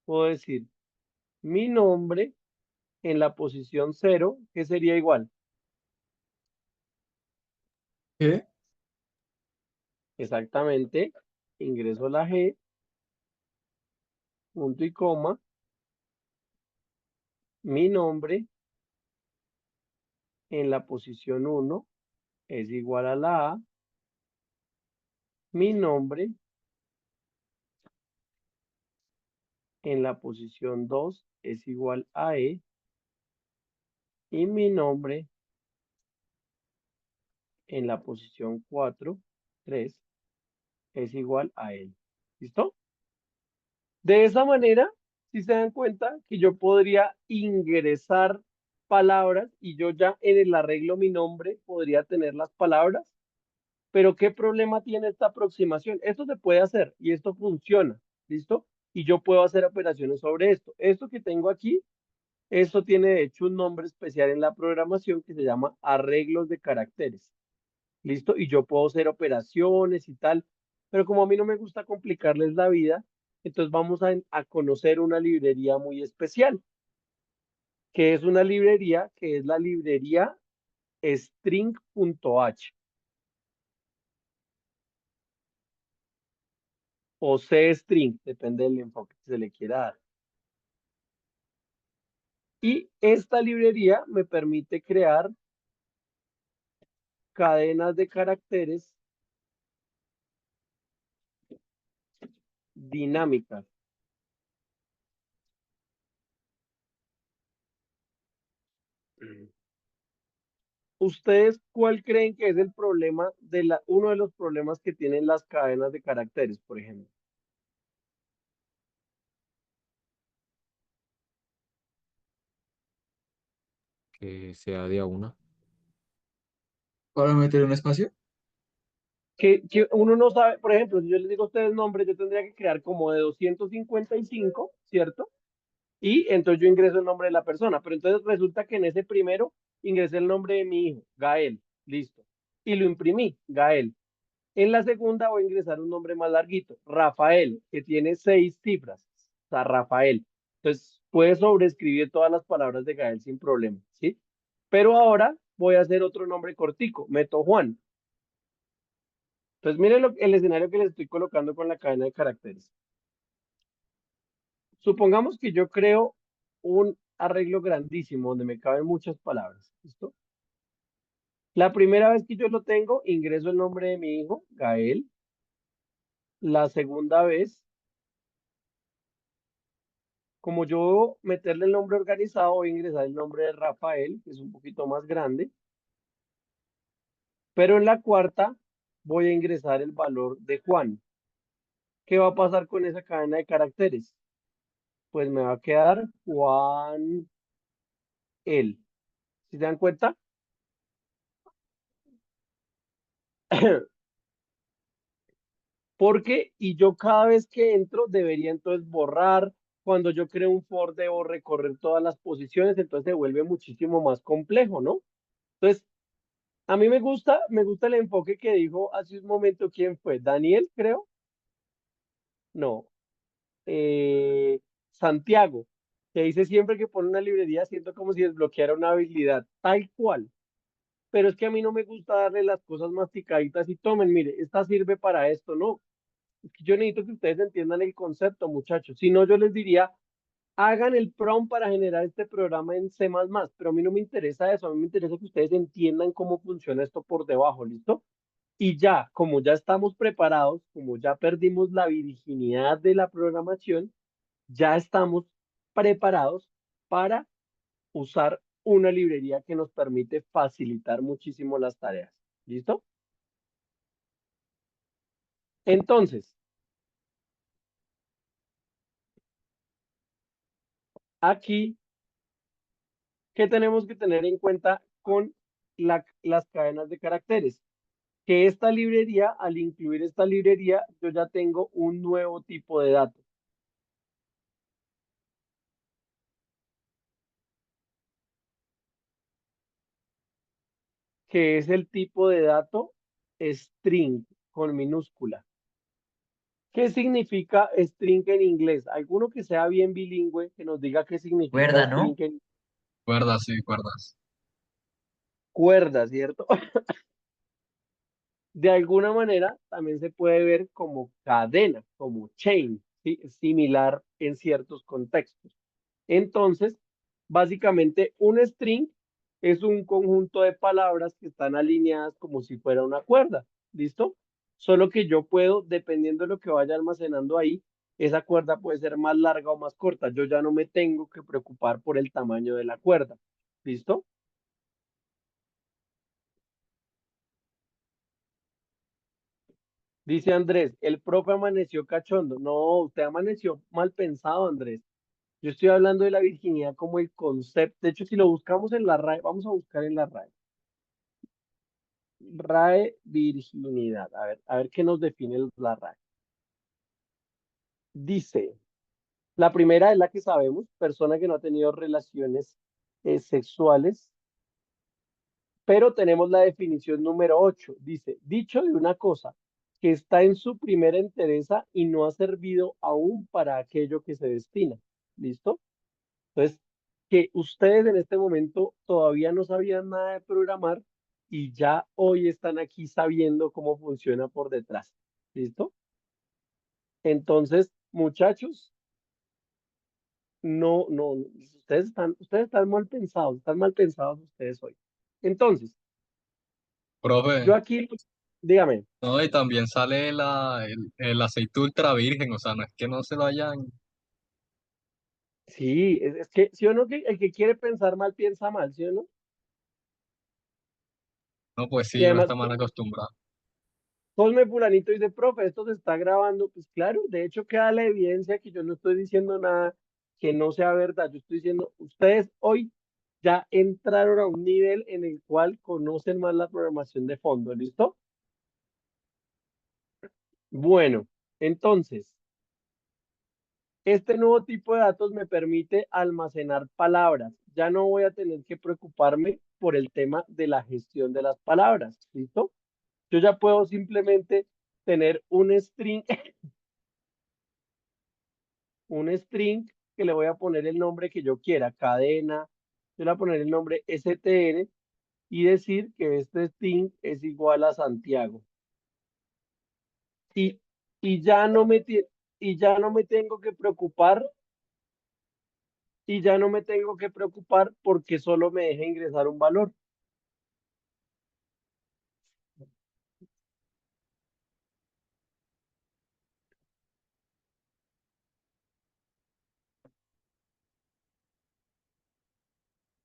Puedo decir mi nombre en la posición 0, que sería igual. ¿Qué? Exactamente. Ingreso la G, punto y coma. Mi nombre en la posición 1 es igual a la A. Mi nombre en la posición 2 es igual a E. Y mi nombre en la posición 4, 3, es igual a L. ¿Listo? De esa manera, si se dan cuenta que yo podría ingresar palabras y yo ya en el arreglo mi nombre podría tener las palabras, pero ¿qué problema tiene esta aproximación? Esto se puede hacer y esto funciona, ¿listo? Y yo puedo hacer operaciones sobre esto. Esto que tengo aquí, esto tiene de hecho un nombre especial en la programación que se llama arreglos de caracteres. ¿Listo? Y yo puedo hacer operaciones y tal, pero como a mí no me gusta complicarles la vida, entonces vamos a conocer una librería muy especial, que es una librería que es la librería string.h o CString, depende del enfoque que se le quiera dar. Y esta librería me permite crear cadenas de caracteres dinámicas. ¿Ustedes cuál creen que es el problema uno de los problemas que tienen las cadenas de caracteres, por ejemplo? Que sea de a una. ¿Para meter un espacio? Que uno no sabe, por ejemplo, si yo les digo a ustedes nombres, yo tendría que crear como de 255, ¿cierto? Y entonces yo ingreso el nombre de la persona, pero entonces resulta que en ese primero ingresé el nombre de mi hijo, Gael, listo. Y lo imprimí, Gael. En la segunda voy a ingresar un nombre más larguito, Rafael, que tiene 6 cifras, o sea, Rafael. Entonces puedes sobreescribir todas las palabras de Gael sin problema, ¿sí? Pero ahora voy a hacer otro nombre cortico, meto Juan. Entonces miren el escenario que les estoy colocando con la cadena de caracteres. Supongamos que yo creo un arreglo grandísimo donde me caben muchas palabras, ¿listo? La primera vez que yo lo tengo, ingreso el nombre de mi hijo, Gael. La segunda vez, como yo meterle el nombre organizado, voy a ingresar el nombre de Rafael, que es un poquito más grande. Pero en la cuarta voy a ingresar el valor de Juan. ¿Qué va a pasar con esa cadena de caracteres? Pues me va a quedar Juan él. ¿Sí se dan cuenta? Porque, y yo cada vez que entro debería entonces borrar. Cuando yo creo un for debo recorrer todas las posiciones, entonces se vuelve muchísimo más complejo, ¿no? Entonces, a mí me gusta el enfoque que dijo hace un momento, ¿quién fue? Daniel, creo. No, Santiago, que dice siempre que pone una librería, siento como si desbloqueara una habilidad, tal cual. Pero es que a mí no me gusta darle las cosas masticaditas y tomen, mire, esta sirve para esto, no. Es que yo necesito que ustedes entiendan el concepto, muchachos. Si no, yo les diría, hagan el prompt para generar este programa en C++, pero a mí no me interesa eso, a mí me interesa que ustedes entiendan cómo funciona esto por debajo, ¿listo? Y ya, como ya estamos preparados, como ya perdimos la virginidad de la programación, ya estamos preparados para usar una librería que nos permite facilitar muchísimo las tareas. ¿Listo? Entonces, aquí, ¿qué tenemos que tener en cuenta con las cadenas de caracteres? Que esta librería, al incluir esta librería, yo ya tengo un nuevo tipo de dato, que es el tipo de dato string con minúscula. ¿Qué significa string en inglés? Alguno que sea bien bilingüe que nos diga qué significa Cuerda, string ¿no? en Cuerdas, sí, cuerdas. cuerda, ¿cierto? De alguna manera también se puede ver como cadena, como chain, ¿sí? Similar en ciertos contextos. Entonces, básicamente un string es un conjunto de palabras que están alineadas como si fuera una cuerda, ¿listo? Solo que yo puedo, dependiendo de lo que vaya almacenando ahí, esa cuerda puede ser más larga o más corta. Yo ya no me tengo que preocupar por el tamaño de la cuerda, ¿listo? Dice Andrés, el profe amaneció cachondo. No, usted amaneció mal pensado, Andrés. Yo estoy hablando de la virginidad como el concepto. De hecho, si lo buscamos en la RAE, vamos a buscar en la RAE. RAE virginidad. A ver qué nos define la RAE. Dice, la primera es la que sabemos, persona que no ha tenido relaciones sexuales, pero tenemos la definición número 8. Dice, dicho de una cosa que está en su primera entereza y no ha servido aún para aquello que se destina. ¿Listo? Entonces, que ustedes en este momento todavía no sabían nada de programar y ya hoy están aquí sabiendo cómo funciona por detrás. ¿Listo? Entonces, muchachos, no, ustedes están mal pensados ustedes hoy. Entonces, Profe, yo aquí, dígame, no, y también sale el aceite ultra virgen, o sea, no es que no se lo hayan. sí, es que, ¿sí o no? Que el que quiere pensar mal piensa mal, ¿sí o no? No, pues Y sí, uno además, está mal acostumbrado. Cosme Fulanito dice, profe, esto se está grabando. Pues claro, de hecho queda la evidencia que yo no estoy diciendo nada que no sea verdad. Yo estoy diciendo, ustedes hoy ya entraron a un nivel en el cual conocen más la programación de fondo, ¿listo? Bueno, entonces, este nuevo tipo de datos me permite almacenar palabras. Ya no voy a tener que preocuparme por el tema de la gestión de las palabras, ¿listo? Yo ya puedo simplemente tener un string, un string que le voy a poner el nombre que yo quiera, cadena, yo le voy a poner el nombre str y decir que este string es igual a Santiago. Y, y ya no me ti- y ya no me tengo que preocupar y ya no me tengo que preocupar porque solo me deja ingresar un valor.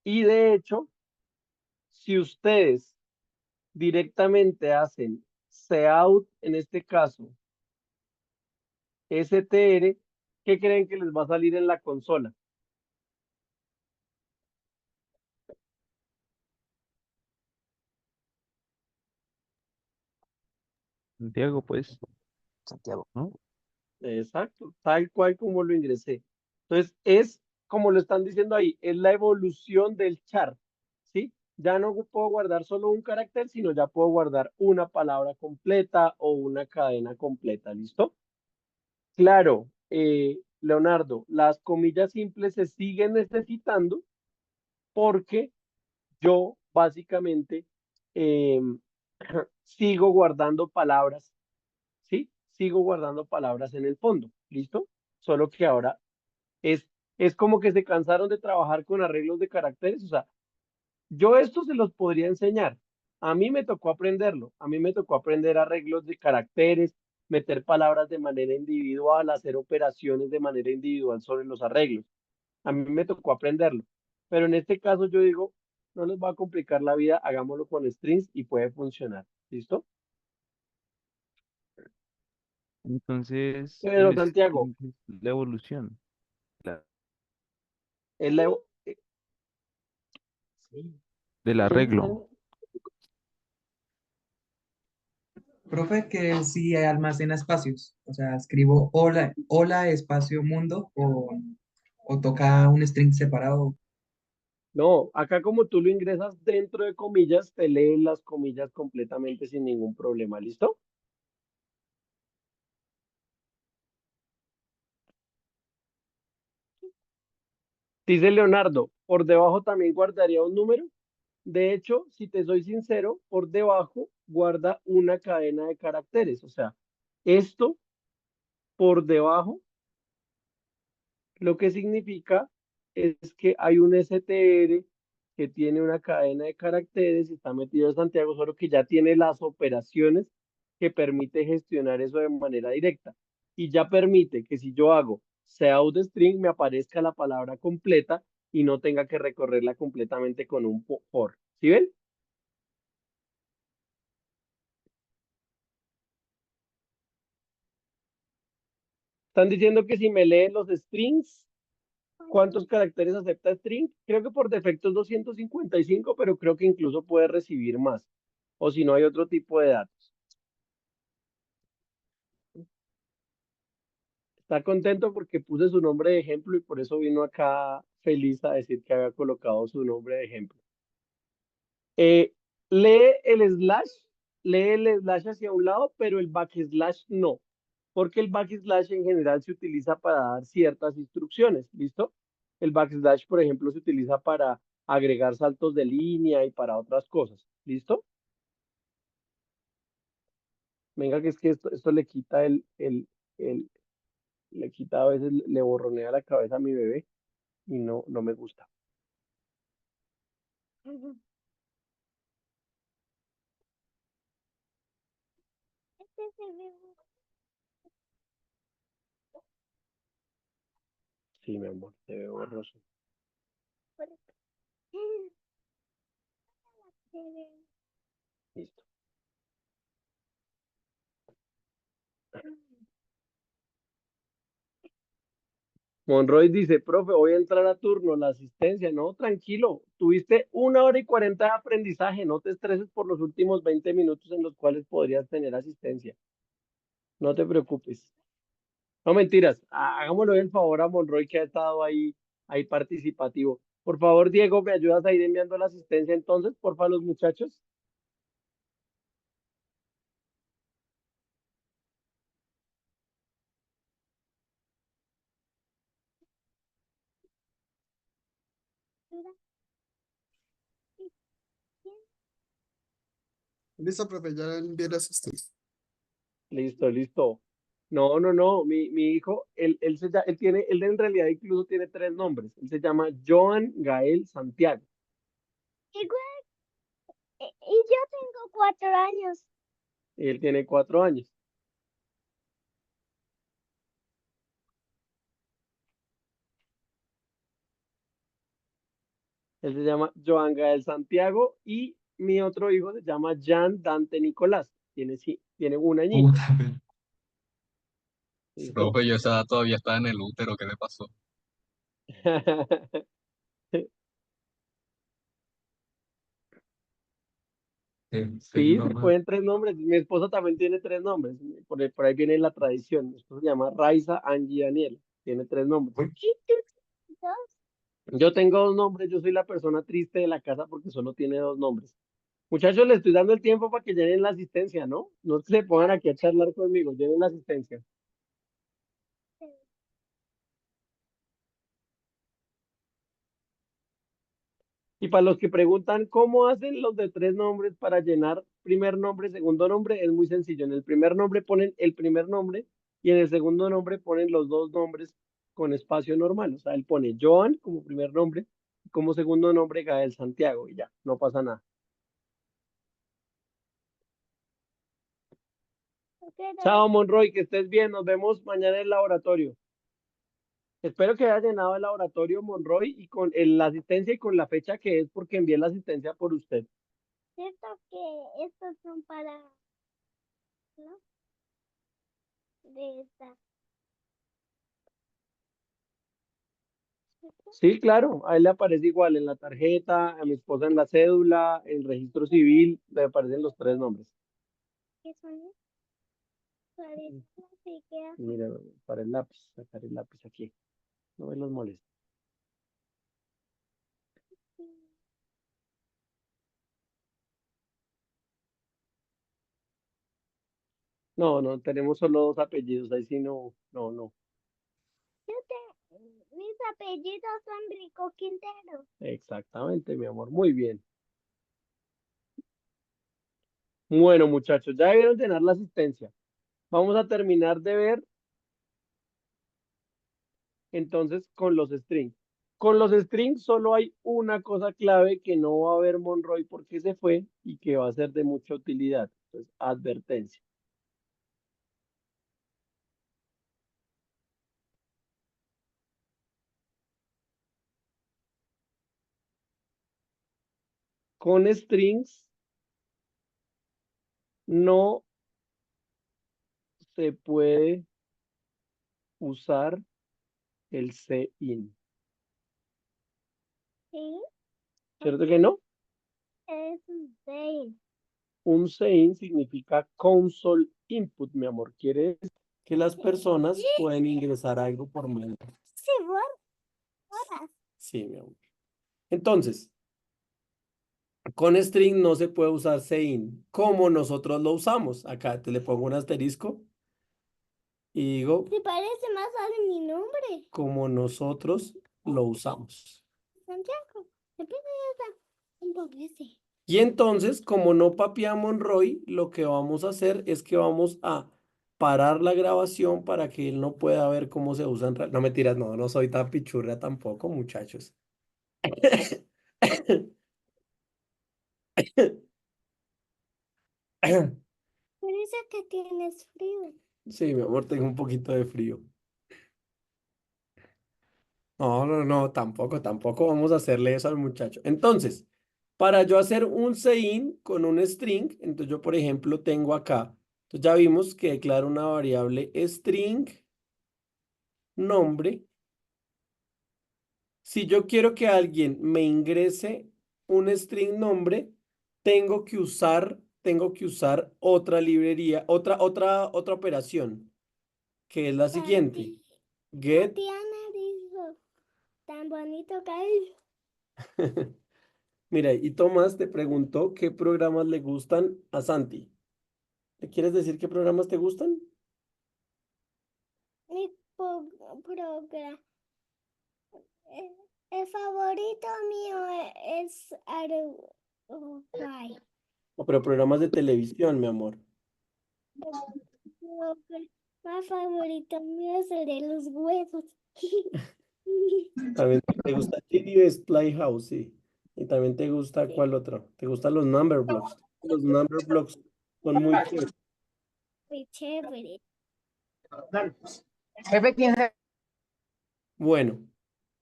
Y de hecho, si ustedes directamente hacen cout, en este caso, str, ¿qué creen que les va a salir en la consola? Santiago, pues, Santiago. ¿no? Exacto, tal cual como lo ingresé. Entonces, es como lo están diciendo ahí, es la evolución del char, ¿sí? Ya no puedo guardar solo un carácter, sino ya puedo guardar una palabra completa o una cadena completa, ¿listo? Claro, Leonardo, las comillas simples se siguen necesitando porque yo básicamente em, sigo guardando palabras, ¿sí? Sigo guardando palabras en el fondo, ¿listo? Solo que ahora es, es como que se cansaron de trabajar con arreglos de caracteres, o sea, yo esto se los podría enseñar. A mí me tocó aprenderlo, a mí me tocó aprender arreglos de caracteres, meter palabras de manera individual, hacer operaciones de manera individual sobre los arreglos. A mí me tocó aprenderlo. Pero en este caso yo digo, no les va a complicar la vida, hagámoslo con strings y puede funcionar. ¿Listo? Entonces, Pero el Santiago, string es la evolución. es la... sí. Del ¿Quién arreglo. dice? Profe, que si almacena espacios, o sea, escribo hola, hola espacio mundo o toca un string separado. No, acá como tú lo ingresas dentro de comillas, te leen las comillas completamente sin ningún problema, ¿listo? Dice Leonardo, por debajo también guardaría un número. De hecho, si te soy sincero, por debajo guarda una cadena de caracteres. O sea, esto por debajo lo que significa es que hay un STR que tiene una cadena de caracteres y está metido en Santiago, solo que ya tiene las operaciones que permite gestionar eso de manera directa. Y ya permite que si yo hago out string me aparezca la palabra completa y no tenga que recorrerla completamente con un for. ¿Sí ven? Están diciendo que si me leen los strings, ¿cuántos caracteres acepta string? Creo que por defecto es 255, pero creo que incluso puede recibir más. O si no, hay otro tipo de datos. Está contento porque puse su nombre de ejemplo y por eso vino acá feliz a decir que había colocado su nombre de ejemplo. Eh, lee el slash hacia un lado, pero el backslash no, porque el backslash en general se utiliza para dar ciertas instrucciones, ¿listo? El backslash, por ejemplo, se utiliza para agregar saltos de línea y para otras cosas, ¿listo? Venga, que es que esto le quita le quita a veces, le borronea la cabeza a mi bebé y no me gusta. Sí, mi amor, se ve borroso. Listo. Monroy dice, profe, voy a entrar a turno, la asistencia. No, tranquilo, tuviste 1 hora y 40 de aprendizaje, no te estreses por los últimos 20 minutos en los cuales podrías tener asistencia. No te preocupes. No mentiras, hagámoslo el favor a Monroy que ha estado ahí participativo. Por favor, Diego, ¿me ayudas a ir enviando la asistencia entonces, porfa, los muchachos? Listo, profe, ya envié la asistencia. Listo, listo. No, mi hijo, él en realidad incluso tiene 3 nombres. Él se llama Joan Gael Santiago. Igual, y yo tengo 4 años. Él tiene 4 años. Él se llama Joan Gael Santiago y mi otro hijo se llama Jan Dante Nicolás. Tiene 1 añito. ¿Listo? Profe, yo esa edad todavía estaba en el útero, ¿qué le pasó? Sí, se pueden 3 nombres. Mi esposa también tiene 3 nombres. Por ahí viene la tradición. Mi esposa se llama Raiza Angie Daniela. Tiene 3 nombres. Yo tengo 2 nombres. Yo soy la persona triste de la casa porque solo tiene 2 nombres. Muchachos, les estoy dando el tiempo para que llenen la asistencia, ¿no? No se pongan aquí a charlar conmigo. Llenen la asistencia. Y para los que preguntan cómo hacen los de 3 nombres para llenar primer nombre, segundo nombre, es muy sencillo. En el primer nombre ponen el primer nombre y en el segundo nombre ponen los 2 nombres con espacio normal. O sea, él pone Joan como primer nombre y como segundo nombre Gael Santiago y ya, no pasa nada. Chao, Monroy, que estés bien. Nos vemos mañana en el laboratorio. Espero que haya llenado el laboratorio, Monroy, y con la asistencia y con la fecha que es porque envié la asistencia por usted. Cierto que estos son para, ¿no? De esta. Sí, claro, a él le aparece igual en la tarjeta, a mi esposa en la cédula, en el registro civil, le aparecen los 3 nombres. ¿Qué son? Parece que hacen. Mira, para el lápiz, sacar el lápiz aquí. No me los molesta. No, tenemos solo 2 apellidos, ahí sí no. Mis apellidos son Rico Quintero. Exactamente, mi amor, muy bien. Bueno, muchachos, ya debieron llenar la asistencia. Vamos a terminar de ver entonces con los strings. Con los strings solo hay una cosa clave que no va a ver Monroy porque se fue y que va a ser de mucha utilidad. Entonces, advertencia. Con strings no se puede usar el CIN. Sí, ¿Cierto que no? es un 6. Un CIN significa Console Input, mi amor. Quiere decir que las personas pueden ingresar algo por medio. Sí, borras. Sí, mi amor. Entonces, con string no se puede usar CIN como nosotros lo usamos. Acá te le pongo un asterisco y digo Se parece más a mi nombre. como nosotros lo usamos. Santiago. Empieza ya un poco ese. Y entonces, como no papeamos Monroy, lo que vamos a hacer es que vamos a parar la grabación para que él no pueda ver cómo se usa No mentiras, no, no soy tan pichurria tampoco, muchachos. Parece que tienes frío. Sí, mi amor, tengo un poquito de frío. No, no, no, tampoco vamos a hacerle eso al muchacho. Entonces, para yo hacer un CIN con un string, entonces yo, por ejemplo, tengo acá, entonces ya vimos que declaro una variable string nombre. Si yo quiero que alguien me ingrese un string nombre, tengo que usar otra librería, otra operación, que es la siguiente. Get. Tatiana dijo, tan bonito que es. Mira, y Tomás te preguntó qué programas le gustan a Santi. ¿Le quieres decir qué programas te gustan? Mi programa. El favorito mío es Uruguay. No, pero programas de televisión, mi amor. El más favorito mío es el de los huevos. También te gusta GDS Playhouse, sí. Y también te gusta, ¿cuál otro? ¿Te gustan los number blocks? Los number blocks son muy chéveres. Muy chévere. Bueno,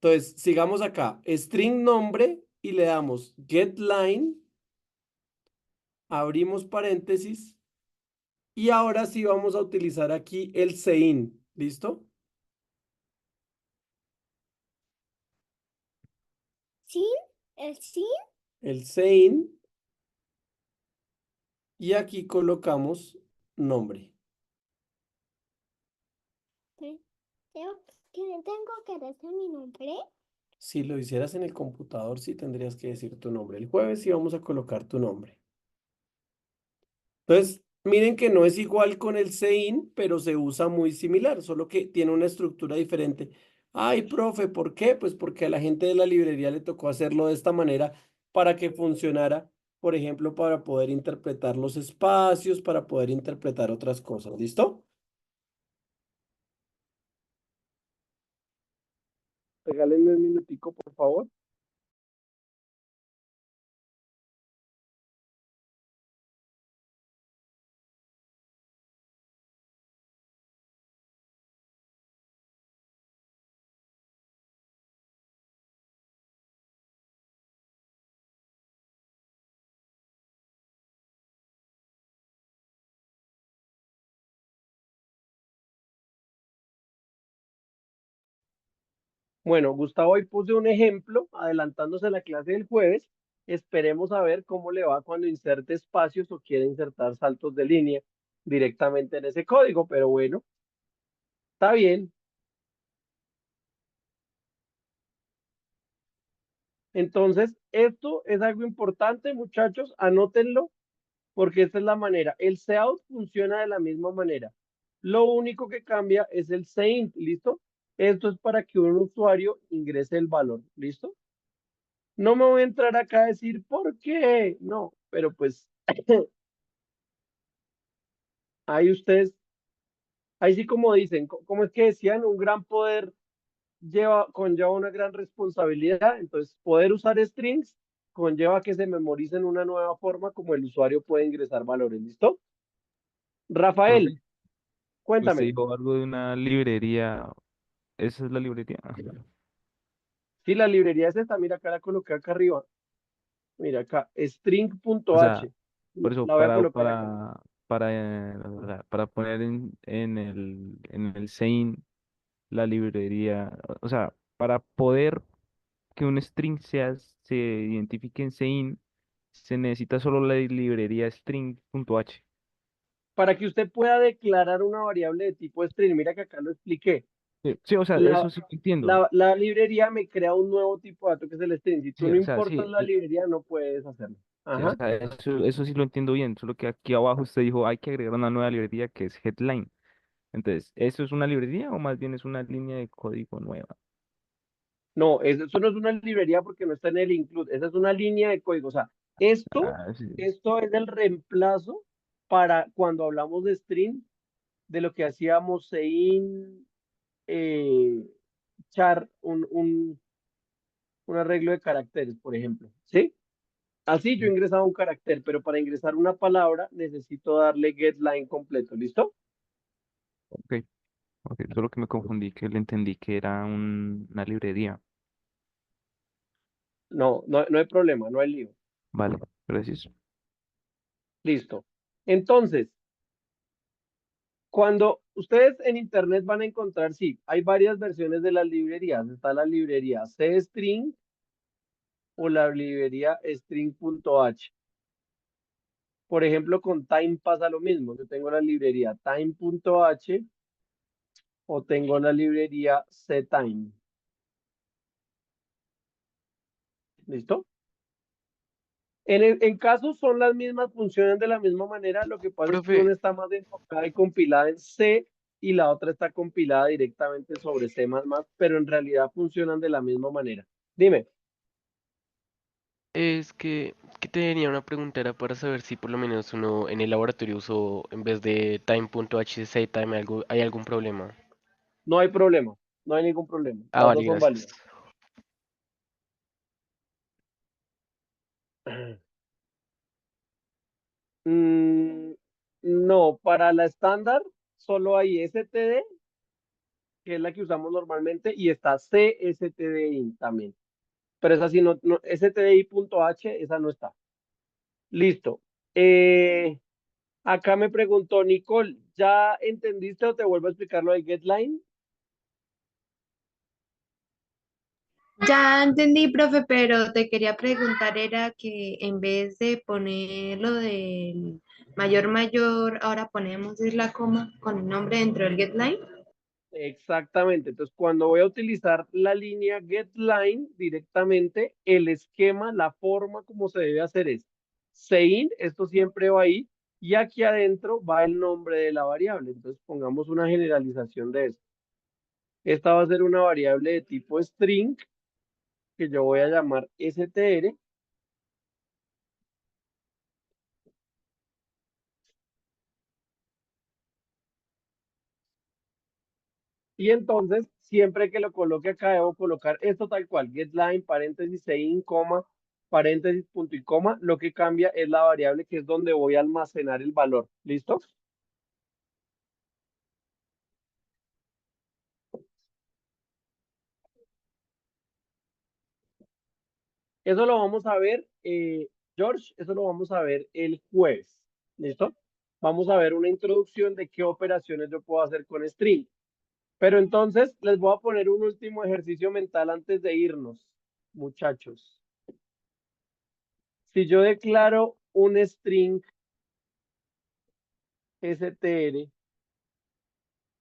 entonces sigamos acá. String nombre y le damos getLine, abrimos paréntesis y ahora sí vamos a utilizar aquí el CIN. ¿Listo? ¿Sí? ¿El sí? El CIN y aquí colocamos nombre. Sí. Tengo que decir mi nombre. Si lo hicieras en el computador, sí tendrías que decir tu nombre. El jueves sí vamos a colocar tu nombre. Entonces, miren que no es igual con el CIN, pero se usa muy similar, solo que tiene una estructura diferente. Ay, profe, ¿por qué? Pues porque a la gente de la librería le tocó hacerlo de esta manera para que funcionara, por ejemplo, para poder interpretar los espacios, para poder interpretar otras cosas. ¿Listo? Regálenme un minutico, por favor. Bueno, Gustavo, hoy puse un ejemplo adelantándose a la clase del jueves. Esperemos a ver cómo le va cuando inserte espacios o quiere insertar saltos de línea directamente en ese código, pero bueno, está bien. Entonces, esto es algo importante, muchachos, anótenlo, porque esta es la manera. El cout funciona de la misma manera. Lo único que cambia es el saint, ¿listo? Esto es para que un usuario ingrese el valor, ¿listo? No me voy a entrar acá a decir por qué, no, pero pues ahí ustedes, ahí sí como dicen, como es que decían, un gran poder conlleva una gran responsabilidad, entonces poder usar strings conlleva que se memoricen una nueva forma como el usuario puede ingresar valores, ¿listo? Rafael, Profe, usted cuéntame. dijo algo de una librería. ¿Esa es la librería? Sí, la librería es esta, mira acá la coloqué acá arriba, mira acá, O sea, string.h, por eso, la voy a colocar acá. para poner en el sein la librería, o sea, para poder que un string se identifique en Sein, se necesita solo la librería string.h. Para que usted pueda declarar una variable de tipo string, mira que acá lo expliqué. Sí, sí, o sea, La, eso sí lo entiendo. la librería me crea un nuevo tipo de dato que es el string. Si tú Sí, no o sea, importas sí, la librería, no puedes hacerlo. sí, o Ajá. sea, eso sí lo entiendo bien, solo que aquí abajo usted dijo hay que agregar una nueva librería que es headline. Entonces, ¿eso es una librería o más bien es una línea de código nueva? No, eso no es una librería porque no está en el include. Esa es una línea de código. O sea, esto, Ah, sí. esto es el reemplazo para cuando hablamos de string, de lo que hacíamos in eh, char, un arreglo de caracteres, por ejemplo. ¿Sí? Así yo ingresaba un carácter, pero para ingresar una palabra necesito darle getLine completo. ¿Listo? Ok, ok, solo que me confundí, que le entendí que era una librería. No, no, no hay problema, no hay lío. Vale, gracias. Listo. Entonces, cuando ustedes en internet van a encontrar, sí, hay varias versiones de las librerías. Está la librería CString o la librería string.h. Por ejemplo, con Time pasa lo mismo. Yo tengo la librería time.h o tengo la librería ctime. ¿Listo? En casos son las mismas, funcionan de la misma manera. Lo que pasa es que Profe, una está más enfocada y compilada en C y la otra está compilada directamente sobre C++, pero en realidad funcionan de la misma manera. Dime. es que tenía una pregunta, era para saber si por lo menos uno en el laboratorio usó en vez de time.hc time hay algún problema. No hay problema, no hay ningún problema. Ah, Las vale, dos son gracias. válidas. Mm, no, para la estándar solo hay std, que es la que usamos normalmente, y está cstdin también. Pero esa sí no, stdi.h, esa no está. Listo. Acá me preguntó Nicole, ¿ya entendiste o te vuelvo a explicar lo de getLine? Ya entendí, profe, pero te quería preguntar, era que en vez de poner lo del mayor mayor, ahora ponemos es la coma con el nombre dentro del getLine. Exactamente. Entonces, cuando voy a utilizar la línea getLine directamente, el esquema, la forma como se debe hacer es sein, esto siempre va ahí, y aquí adentro va el nombre de la variable. Entonces, pongamos una generalización de esto. Esta va a ser una variable de tipo string que yo voy a llamar str. Y entonces, siempre que lo coloque acá, debo colocar esto tal cual, getLine, paréntesis, sein, coma, paréntesis, punto y coma. Lo que cambia es la variable que es donde voy a almacenar el valor. ¿Listo? Eso lo vamos a ver, George, eso lo vamos a ver el jueves. ¿Listo? Vamos a ver una introducción de qué operaciones yo puedo hacer con string. Pero entonces les voy a poner un último ejercicio mental antes de irnos, muchachos. Si yo declaro un string str,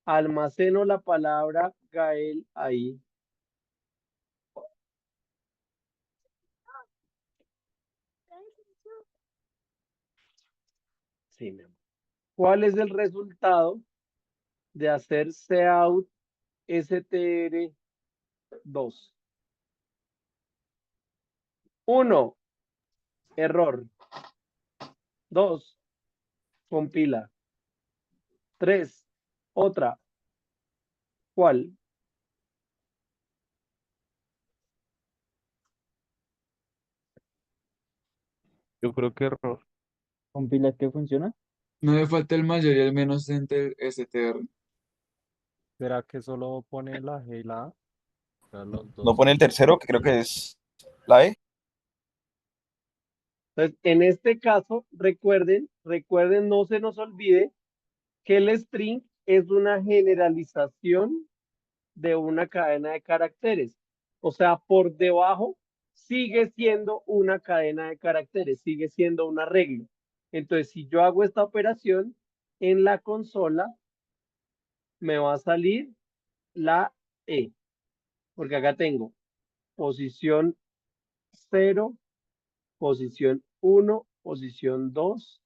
almaceno la palabra Gael ahí. Sí, mi amor. ¿Cuál es el resultado de hacer cout str2? 1, error. 2, compila. 3, otra. ¿Cuál? Yo creo que error. ¿Compila que funciona? No me falta el mayor y el menos entre STR. ¿Será que solo pone la G y la A? O sea, los No dos. pone el tercero, que creo que es la E. Entonces, en este caso, recuerden, no se nos olvide que el string es una generalización de una cadena de caracteres. O sea, por debajo sigue siendo una cadena de caracteres, sigue siendo un arreglo. Entonces, si yo hago esta operación en la consola, me va a salir la E, porque acá tengo posición 0, posición 1, posición 2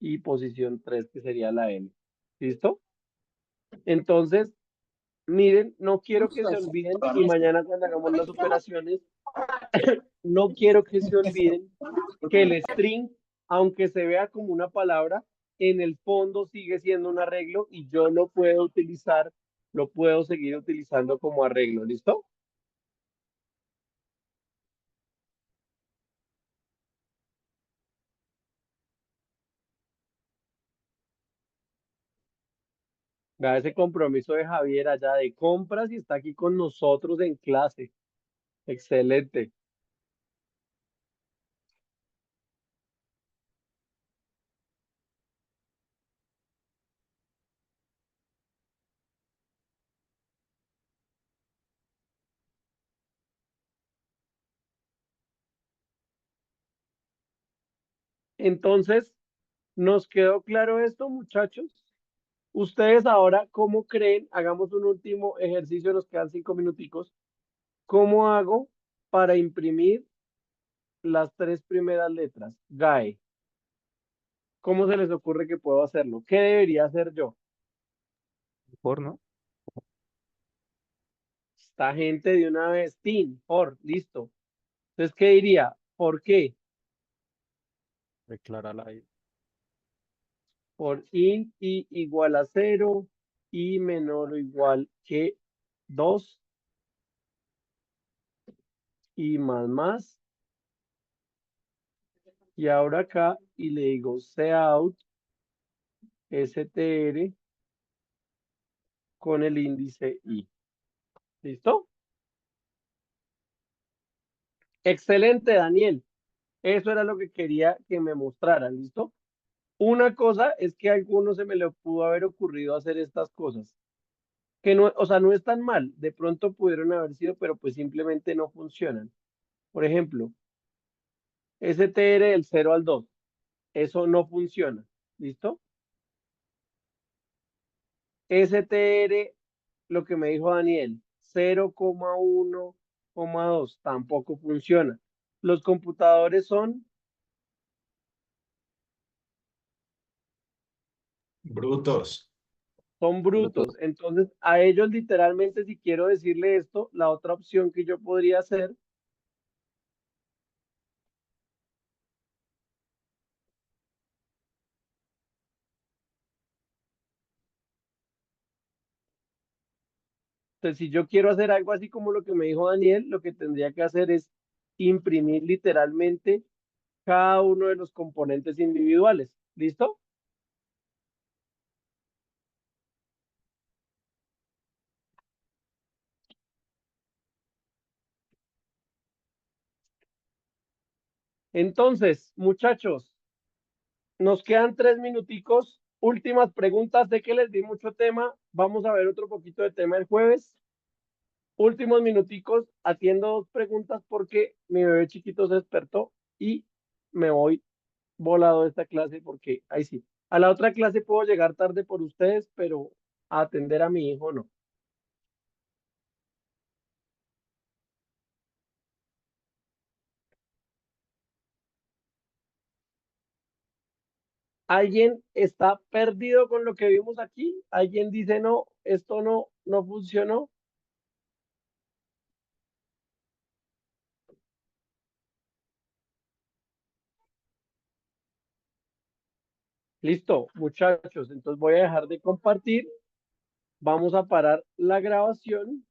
y posición 3, que sería la N. ¿Listo? Entonces, miren, no quiero que se olviden y mañana cuando hagamos las operaciones, no quiero que se olviden que el string, aunque se vea como una palabra, en el fondo sigue siendo un arreglo y yo lo puedo utilizar, lo puedo seguir utilizando como arreglo. ¿Listo? Vea ese compromiso de Javier allá de compras y está aquí con nosotros en clase. Excelente. Entonces, ¿nos quedó claro esto, muchachos? Ustedes ahora, ¿cómo creen? Hagamos un último ejercicio, nos quedan 5 minuticos. ¿Cómo hago para imprimir las 3 primeras letras? GAE. ¿Cómo se les ocurre que puedo hacerlo? ¿Qué debería hacer yo? Por, ¿no? Esta gente de una vez, listo. Entonces, ¿qué diría? ¿Por qué? Declara la I. Por int i igual a 0, y menor o igual que 2, y más. Y ahora acá, y le digo cout str con el índice i. ¿Listo? Excelente, Daniel. Eso era lo que quería que me mostraran, ¿listo? Una cosa es que a algunos se me le pudo haber ocurrido hacer estas cosas, que no, o sea, no es tan mal, de pronto pudieron haber sido, pero pues simplemente no funcionan. Por ejemplo, str del 0 al 2, eso no funciona, ¿listo? str, lo que me dijo Daniel, 0,1,2, tampoco funciona. Los computadores son Brutos. brutos. Entonces, a ellos literalmente, si quiero decirle esto, la otra opción que yo podría hacer entonces, si yo quiero hacer algo así como lo que me dijo Daniel, lo que tendría que hacer es imprimir literalmente cada uno de los componentes individuales. ¿Listo? Entonces, muchachos, nos quedan 3 minuticos. Últimas preguntas. Sé que les di mucho tema. Vamos a ver otro poquito de tema el jueves. Últimos minuticos. Atiendo 2 preguntas porque mi bebé chiquito se despertó y me voy volado de esta clase porque ahí sí. A la otra clase puedo llegar tarde por ustedes, pero a atender a mi hijo no. ¿Alguien está perdido con lo que vimos aquí? ¿Alguien dice no, esto no funcionó? Listo, muchachos. Entonces voy a dejar de compartir. Vamos a parar la grabación.